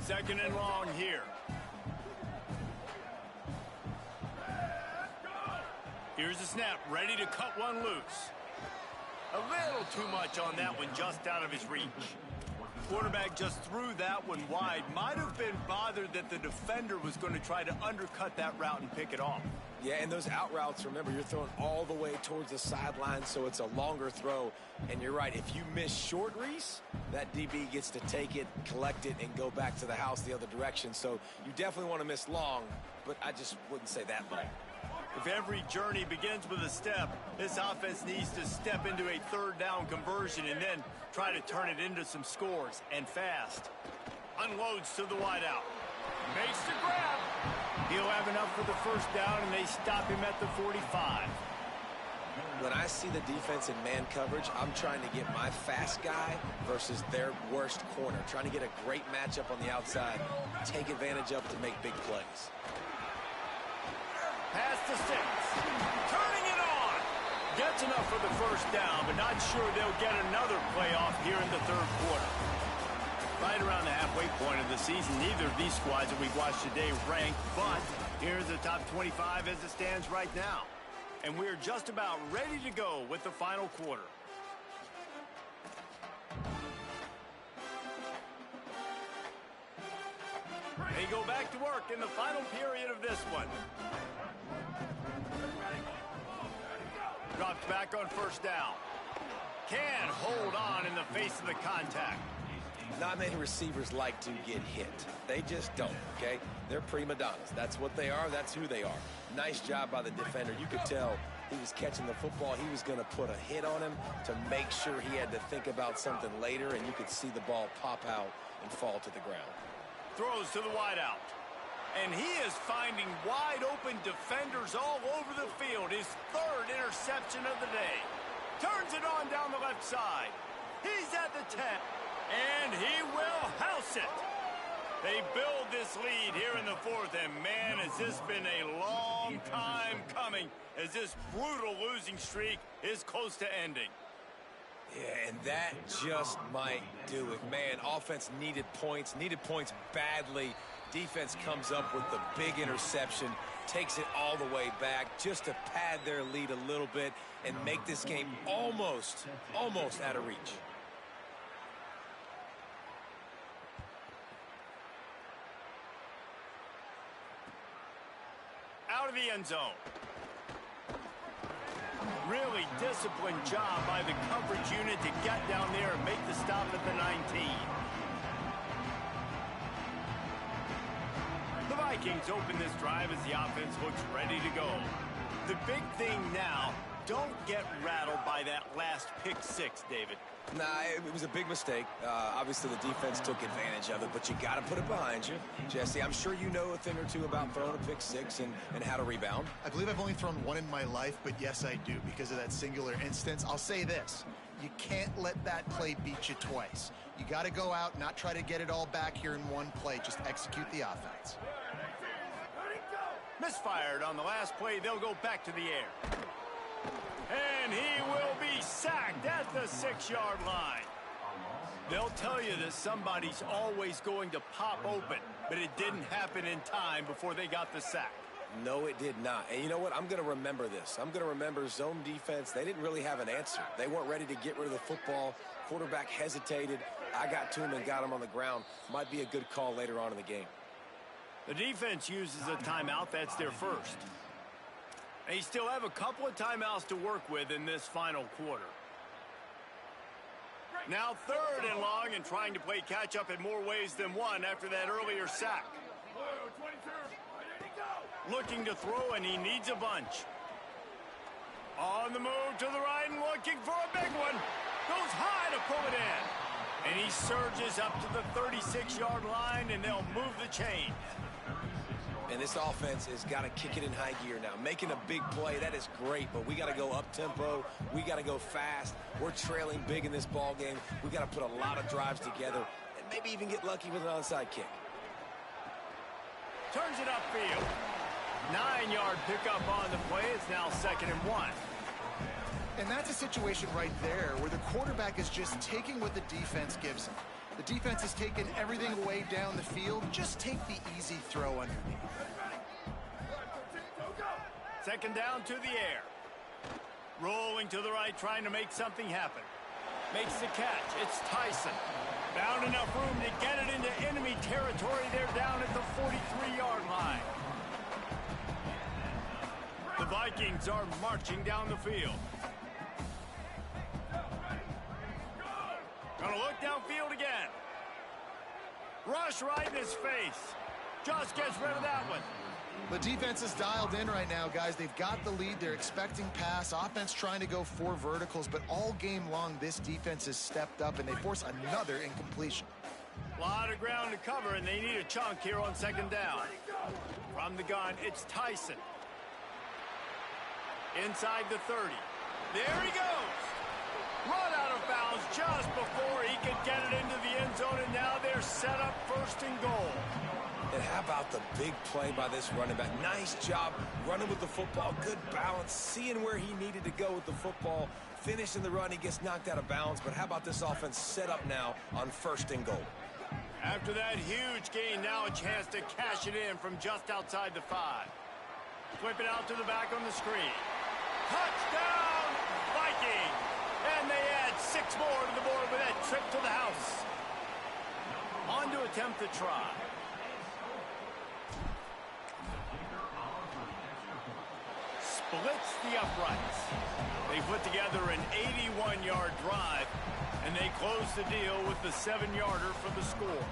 2nd and long here. Here's the snap, ready to cut one loose. A little too much on that one, just out of his reach. Quarterback just threw that one wide. Might have been bothered that the defender was going to try to undercut that route and pick it off. Yeah, and those out routes, remember, you're throwing all the way towards the sideline, so it's a longer throw. And you're right, if you miss short, Reese, that DB gets to take it, collect it, and go back to the house the other direction. So you definitely want to miss long, but I just wouldn't say that long. If every journey begins with a step, this offense needs to step into a 3rd down conversion and then try to turn it into some scores, and fast. Unloads to the wideout. Makes the grab. He'll have enough for the 1st down, and they stop him at the 45. When I see the defense in man coverage, I'm trying to get my fast guy versus their worst corner. Trying to get a great matchup on the outside, take advantage of it to make big plays. Pass to 6. Turning it on. Gets enough for the 1st down, but not sure they'll get another playoff here in the 3rd quarter. Right around the halfway point of the season, neither of these squads that we've watched today rank, but here's the top 25 as it stands right now. And we're just about ready to go with the final quarter. They go back to work in the final period of this one. Drops back on first down. Can hold on in the face of the contact. Not many receivers like to get hit. They just don't, okay? They're prima donnas. That's what they are. That's who they are. Nice job by the defender. You could tell he was catching the football. He was going to put a hit on him to make sure he had to think about something later, and you could see the ball pop out and fall to the ground. Throws to the wideout. And he is finding wide-open defenders all over the field. His third interception of the day. Turns it on down the left side. He's at the 10. And he will house it. They build this lead here in the fourth, and man, has this been a long time coming as this brutal losing streak is close to ending. Yeah, and that just might do it. Man, offense needed points badly. Defense comes up with the big interception, takes it all the way back just to pad their lead a little bit and make this game almost out of reach. Out of the end zone. Really disciplined job by the coverage unit to get down there and make the stop at the 19. The Vikings open this drive as the offense looks ready to go. The big thing now, don't get rattled by that last pick six, David. Nah, it was a big mistake. Obviously, the defense took advantage of it, but you got to put it behind you. Jesse, I'm sure you know a thing or two about throwing a pick six and how to rebound. I believe I've only thrown one in my life, but yes, I do because of that singular instance. I'll say this. You can't let that play beat you twice. You got to go out, not try to get it all back here in one play. Just execute the offense. Misfired on the last play. They'll go back to the air. And he will be sacked at the 6-yard line. They'll tell you that somebody's always going to pop open, but it didn't happen in time before they got the sack. No, it did not. And you know what? I'm going to remember this. I'm going to remember zone defense. They didn't really have an answer. They weren't ready to get rid of the football. Quarterback hesitated. I got to him and got him on the ground. Might be a good call later on in the game. The defense uses a timeout. That's their first. They still have a couple of timeouts to work with in this final quarter. Now 3rd and long and trying to play catch-up in more ways than one after that earlier sack. Looking to throw, and he needs a bunch. On the move to the right and looking for a big one. Goes high to pull it in. And he surges up to the 36-yard line, and they'll move the chain. And this offense has got to kick it in high gear now. Making a big play, that is great, but we got to go up-tempo. We got to go fast. We're trailing big in this ball game. We got to put a lot of drives together and maybe even get lucky with an onside kick. Turns it upfield. 9-yard pickup on the play. It's now 2nd and 1. And that's a situation right there where the quarterback is just taking what the defense gives him. The defense has taken everything away down the field. Just take the easy throw underneath. 2nd down to the air. Rolling to the right, trying to make something happen. Makes the catch. It's Tyson. Found enough room to get it into enemy territory. They're down at the 43-yard line. The Vikings are marching down the field. Gonna look downfield again. Rush right in his face. Just gets rid of that one. The defense is dialed in right now, guys. They've got the lead. They're expecting pass. Offense trying to go 4 verticals, but all game long, this defense has stepped up, and they force another incompletion. A lot of ground to cover, and they need a chunk here on 2nd down. From the gun, it's Tyson. Inside the 30. There he goes. Run out of bounds just before he could get it into the end zone, and now they're set up 1st and goal. And how about the big play by this running back? Nice job running with the football. Good balance, seeing where he needed to go with the football. Finishing the run, he gets knocked out of bounds. But how about this offense set up now on 1st and goal? After that huge gain, now a chance to cash it in from just outside the 5. Flip it out to the back on the screen. Touchdown, Vikings! And they add 6 more to the board with that trip to the house. On to attempt the try. blitz the uprights. They put together an 81-yard drive, and they close the deal with the 7-yarder for the score.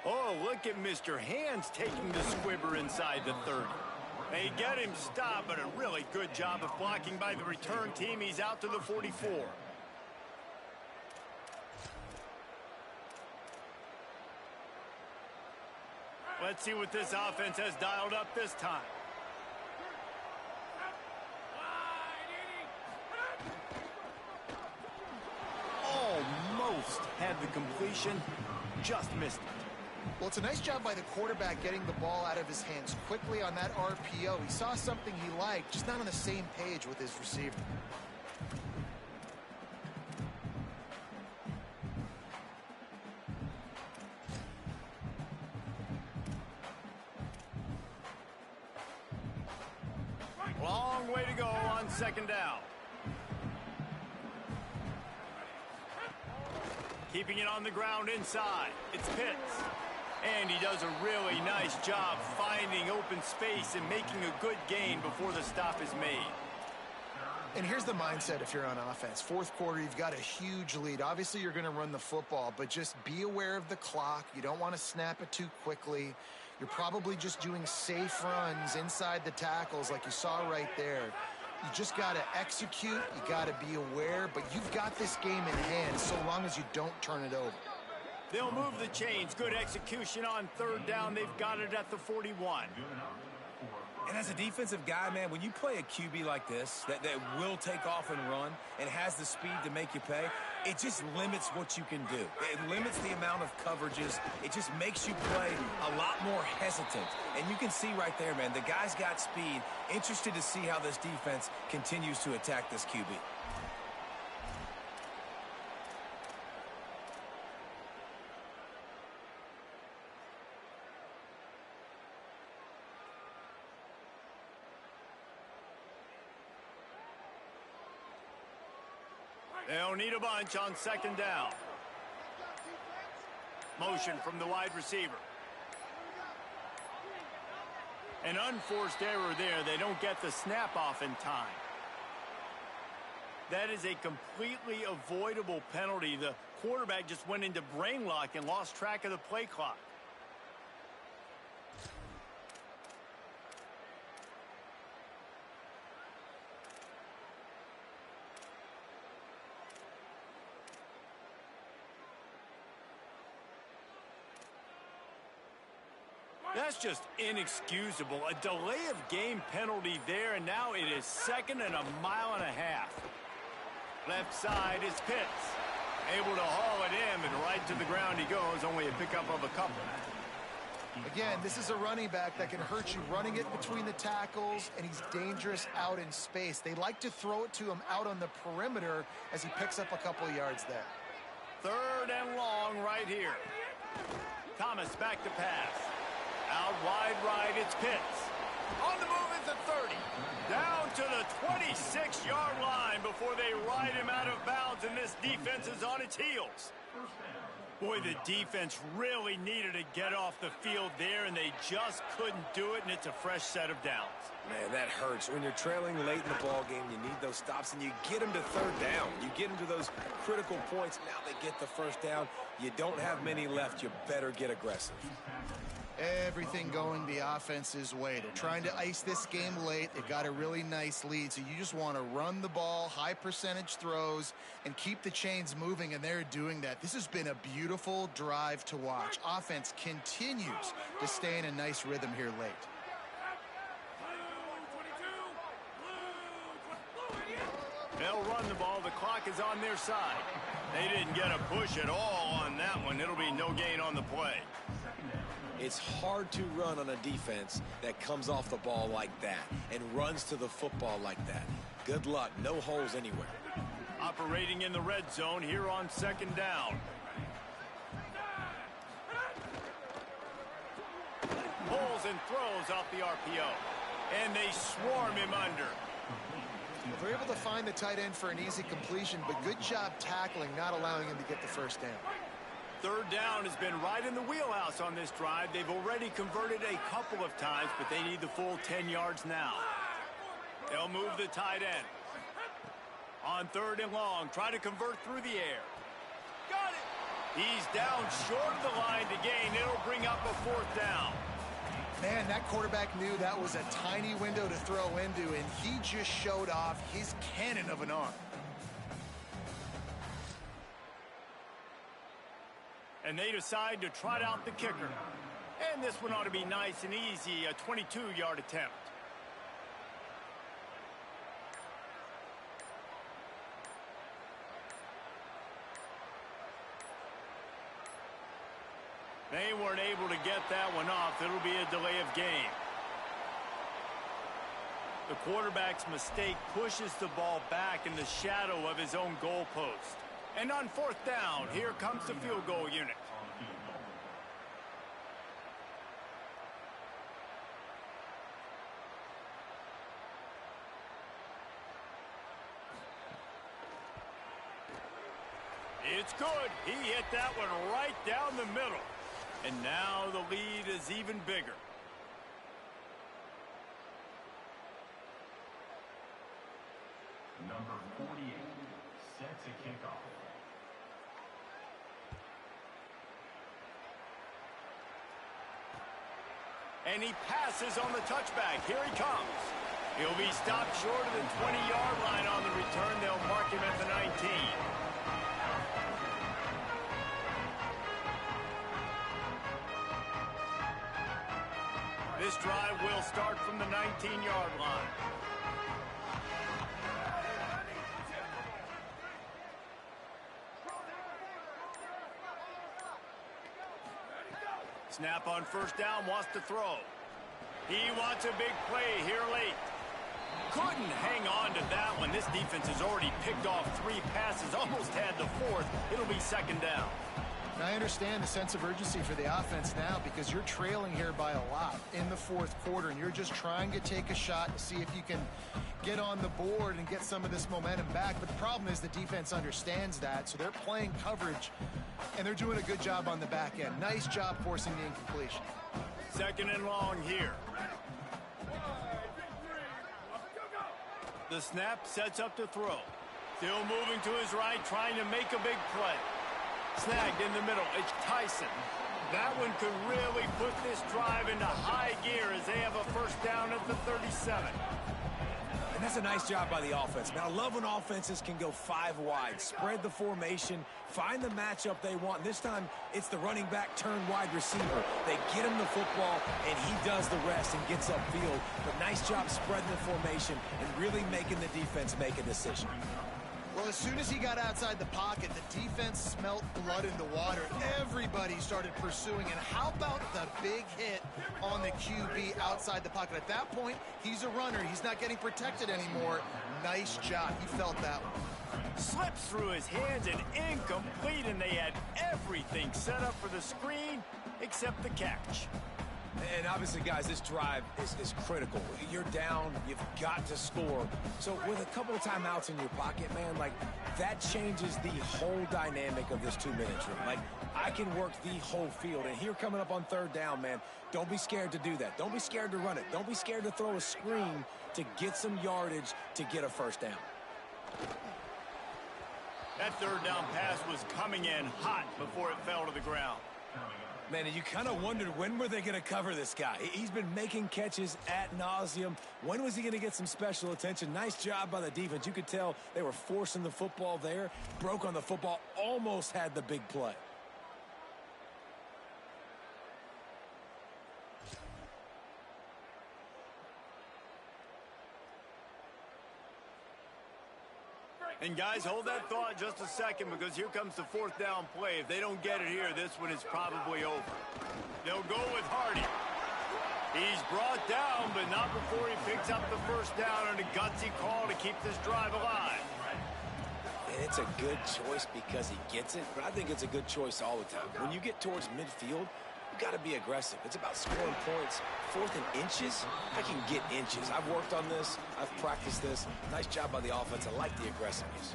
Oh, look at Mr. Hands taking the squibber inside the 30. They get him stopped, but a really good job of blocking by the return team. He's out to the 44. Let's see what this offense has dialed up this time. Almost had the completion, just missed it. Well, it's a nice job by the quarterback getting the ball out of his hands quickly on that RPO. He saw something he liked, just not on the same page with his receiver. Long way to go on second down. Keeping it on the ground inside. It's Pitts. And he does a really nice job finding open space and making a good gain before the stop is made. And here's the mindset if you're on offense. Fourth quarter, you've got a huge lead. Obviously, you're going to run the football, but just be aware of the clock. You don't want to snap it too quickly. You're probably just doing safe runs inside the tackles like you saw right there. You just got to execute. You got to be aware, but you've got this game in hand so long as you don't turn it over. They'll move the chains. Good execution on third down. They've got it at the 41. And as a defensive guy, man, when you play a QB like this that will take off and run and has the speed to make you pay, it just limits what you can do. It limits the amount of coverages. It just makes you play a lot more hesitant. And you can see right there, man, the guy's got speed. Interested to see how this defense continues to attack this QB. They'll need a bunch on second down. Motion from the wide receiver. An unforced error there. They don't get the snap off in time. That is a completely avoidable penalty. The quarterback just went into brain lock and lost track of the play clock. That's just inexcusable. A delay of game penalty there, and now it is 2nd and a mile and a half. Left side is Pitts. Able to haul it in, and right to the ground he goes. Only a pickup of a couple. Again, this is a running back that can hurt you running it between the tackles, and he's dangerous out in space. They like to throw it to him out on the perimeter as he picks up a couple of yards there. 3rd and long right here. Thomas back to pass. Out wide right, it's Pitts. On the move is the 30. Down to the 26-yard line before they ride him out of bounds, and this defense is on its heels. Boy, the defense really needed to get off the field there, and they just couldn't do it, and it's a fresh set of downs. Man, that hurts. When you're trailing late in the ball game, you need those stops, and you get them to 3rd down. You get them to those critical points. Now they get the 1st down. You don't have many left. You better get aggressive. Everything going the offense's way. They're trying to ice this game late. They've got a really nice lead, so you just want to run the ball, high percentage throws, and keep the chains moving, and they're doing that. This has been a beautiful drive to watch. Offense continues to stay in a nice rhythm here late. They'll run the ball. The clock is on their side. They didn't get a push at all on that one. It'll be no gain on the play. It's hard to run on a defense that comes off the ball like that and runs to the football like that. Good luck. No holes anywhere. Operating in the red zone here on 2nd down. Pulls and throws off the RPO. And they swarm him under. They're able to find the tight end for an easy completion, but good job tackling, not allowing him to get the 1st down. Third down has been right in the wheelhouse on this drive. They've already converted a couple of times, but they need the full 10 yards now. They'll move the tight end. On 3rd and long, try to convert through the air. Got it! He's down short of the line to gain. It'll bring up a 4th down. Man, that quarterback knew that was a tiny window to throw into, and he just showed off his cannon of an arm. And they decide to trot out the kicker. And this one ought to be nice and easy, a 22-yard attempt. They weren't able to get that one off. It'll be a delay of game. The quarterback's mistake pushes the ball back in the shadow of his own goalpost. And on 4th down, here comes the field goal unit. It's good. He hit that one right down the middle. And now the lead is even bigger. Number 48 set to kick off. And he passes on the touchback. Here he comes. He'll be stopped short of the 20-yard line on the return. They'll mark him at the 19. This drive will start from the 19-yard line. Snap on 1st down, wants to throw. He wants a big play here late. Couldn't hang on to that one. This defense has already picked off 3 passes, almost had the 4th. It'll be 2nd down. I understand the sense of urgency for the offense now because you're trailing here by a lot in the 4th quarter, and you're just trying to take a shot to see if you can get on the board and get some of this momentum back. But the problem is the defense understands that, so they're playing coverage, and they're doing a good job on the back end. Nice job forcing the incompletion. 2nd and long here. The snap sets up to throw. Still moving to his right, trying to make a big play. Snagged in the middle. It's Tyson. That one could really put this drive into high gear as they have a 1st down at the 37. And that's a nice job by the offense. Man, I love when offenses can go 5 wide, spread the formation, find the matchup they want. This time, it's the running back turned wide receiver. They get him the football, and he does the rest and gets upfield. But nice job spreading the formation and really making the defense make a decision. Well, as soon as he got outside the pocket, the defense smelt blood in the water. Everybody started pursuing. And how about the big hit on the QB outside the pocket? At that point, he's a runner. He's not getting protected anymore. Nice job. He felt that one. Slips through his hands and incomplete, and they had everything set up for the screen except the catch. And obviously, guys, this drive is critical. You're down. You've got to score. So with a couple of timeouts in your pocket, man, like, that changes the whole dynamic of this 2-minute drill. Like, I can work the whole field. And here coming up on 3rd down, man, don't be scared to do that. Don't be scared to run it. Don't be scared to throw a screen to get some yardage to get a 1st down. That 3rd down pass was coming in hot before it fell to the ground. Man, and you kind of wondered, when were they going to cover this guy? He's been making catches ad nauseum. When was he going to get some special attention? Nice job by the defense. You could tell they were forcing the football there. Broke on the football, almost had the big play. And guys, hold that thought just a second, because here comes the 4th down play. If they don't get it here, this one is probably over. They'll go with Hardy. He's brought down, but not before he picks up the 1st down on a gutsy call to keep this drive alive. And it's a good choice because he gets it, but I think it's a good choice all the time. When you get towards midfield, you got to be aggressive. It's about scoring points. 4th and inches, I can get inches. I've worked on this. I've practiced this. Nice job by the offense. I like the aggressiveness.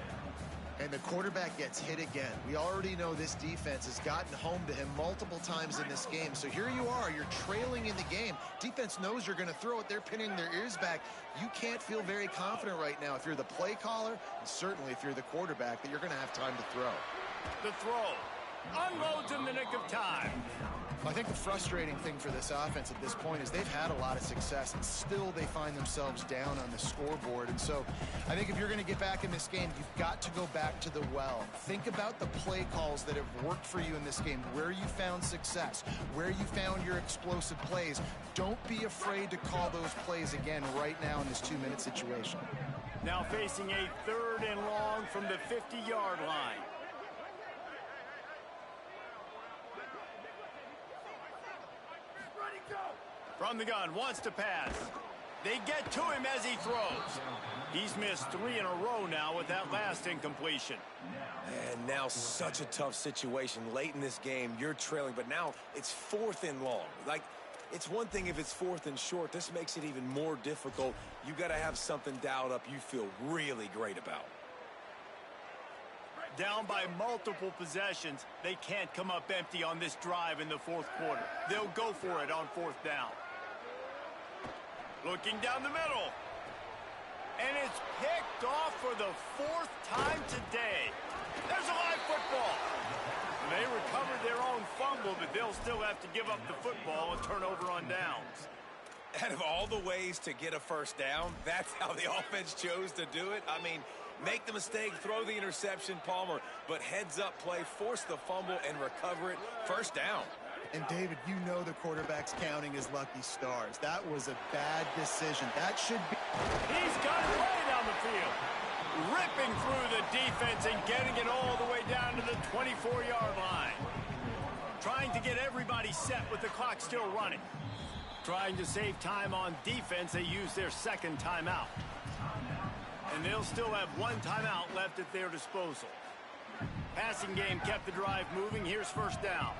And the quarterback gets hit again. We already know this defense has gotten home to him multiple times in this game. So here you are, you're trailing in the game. Defense knows you're going to throw it. They're pinning their ears back. You can't feel very confident right now if you're the play caller, and certainly if you're the quarterback, that you're going to have time to throw. The throw unloads in the nick of time. I think the frustrating thing for this offense at this point is they've had a lot of success, and still they find themselves down on the scoreboard. And so I think if you're going to get back in this game, you've got to go back to the well. Think about the play calls that have worked for you in this game, where you found success, where you found your explosive plays. Don't be afraid to call those plays again right now in this 2-minute situation. Now facing a 3rd and long from the 50-yard line. From the gun, wants to pass. They get to him as he throws. He's missed 3 in a row now with that last incompletion. And now such a tough situation. Late in this game, you're trailing, but now it's 4th and long. Like, it's one thing if it's 4th and short. This makes it even more difficult. You got to have something dialed up you feel really great about. Down by multiple possessions, they can't come up empty on this drive in the 4th quarter. They'll go for it on 4th down. Looking down the middle. And it's picked off for the 4th time today. There's a live football. They recovered their own fumble, but they'll still have to give up the football and turn over on downs. Out of all the ways to get a 1st down, that's how the offense chose to do it. I mean, make the mistake, throw the interception, Palmer, but heads-up play, force the fumble, and recover it. 1st down. And, David, you know the quarterback's counting his lucky stars. That was a bad decision. That should be... He's got it way down the field. Ripping through the defense and getting it all the way down to the 24-yard line. Trying to get everybody set with the clock still running. Trying to save time on defense, they use their 2nd timeout. And they'll still have 1 timeout left at their disposal. Passing game kept the drive moving. Here's 1st down.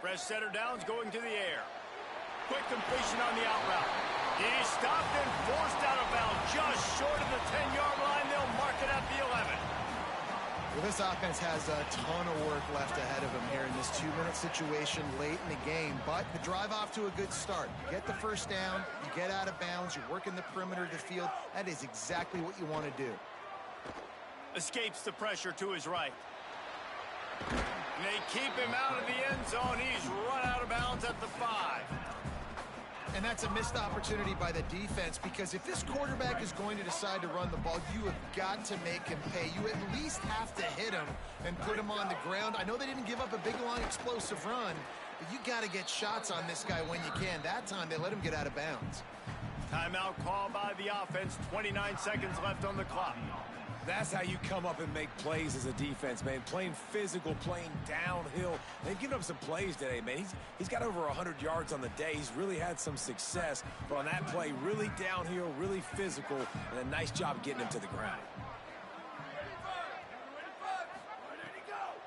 Fresh setter downs going to the air. Quick completion on the out route. He's stopped and forced out of bounds just short of the 10-yard line. They'll mark it at the 11. Well, this offense has a ton of work left ahead of them here in this 2-minute situation late in the game, but the drive off to a good start. You get the 1st down, you get out of bounds, you're working the perimeter of the field. That is exactly what you want to do. Escapes the pressure to his right. And they keep him out of the end zone. He's run out of bounds at the 5. And that's a missed opportunity by the defense, because if this quarterback is going to decide to run the ball, you have got to make him pay. You at least have to hit him and put him on the ground. I know they didn't give up a big, long, explosive run, but you got to get shots on this guy when you can. That time, they let him get out of bounds. Timeout called by the offense. 29 seconds left on the clock. That's how you come up and make plays as a defense, man. Playing physical, playing downhill. They've given up some plays today, man. He's got over 100 yards on the day. He's really had some success. But on that play, really downhill, really physical, and a nice job getting him to the ground.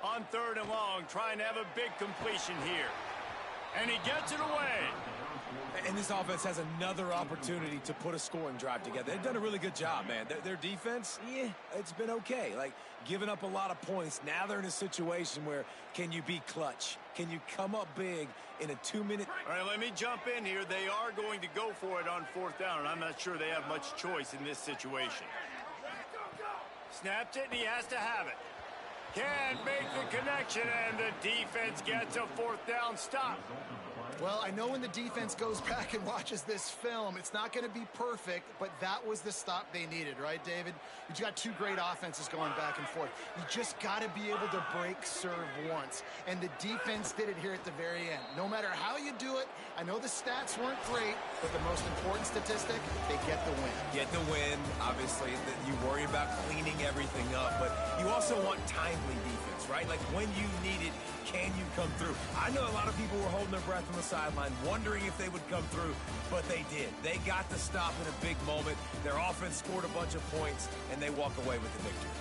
On 3rd and long, trying to have a big completion here. And he gets it away. And this offense has another opportunity to put a scoring drive together. They've done a really good job, man. Their defense, yeah, it's been okay. Like, giving up a lot of points. Now they're in a situation where can you be clutch? Can you come up big in a 2-minute? All right, let me jump in here. They are going to go for it on 4th down, and I'm not sure they have much choice in this situation. Snapped it, and he has to have it. Can't make the connection, and the defense gets a 4th down stop. Well, I know when the defense goes back and watches this film, it's not going to be perfect, but that was the stop they needed, right, David? You got 2 great offenses going back and forth. You just got to be able to break serve once, and the defense did it here at the very end. No matter how you do it, I know the stats weren't great, but the most important statistic, they get the win. Get the win, obviously. You worry about cleaning everything up, but you also want timely defense, right? Like, when you need it, can you come through? I know a lot of people were holding their breath on the sideline, wondering if they would come through, but they did. They got the stop in a big moment. Their offense scored a bunch of points, and they walk away with the victory.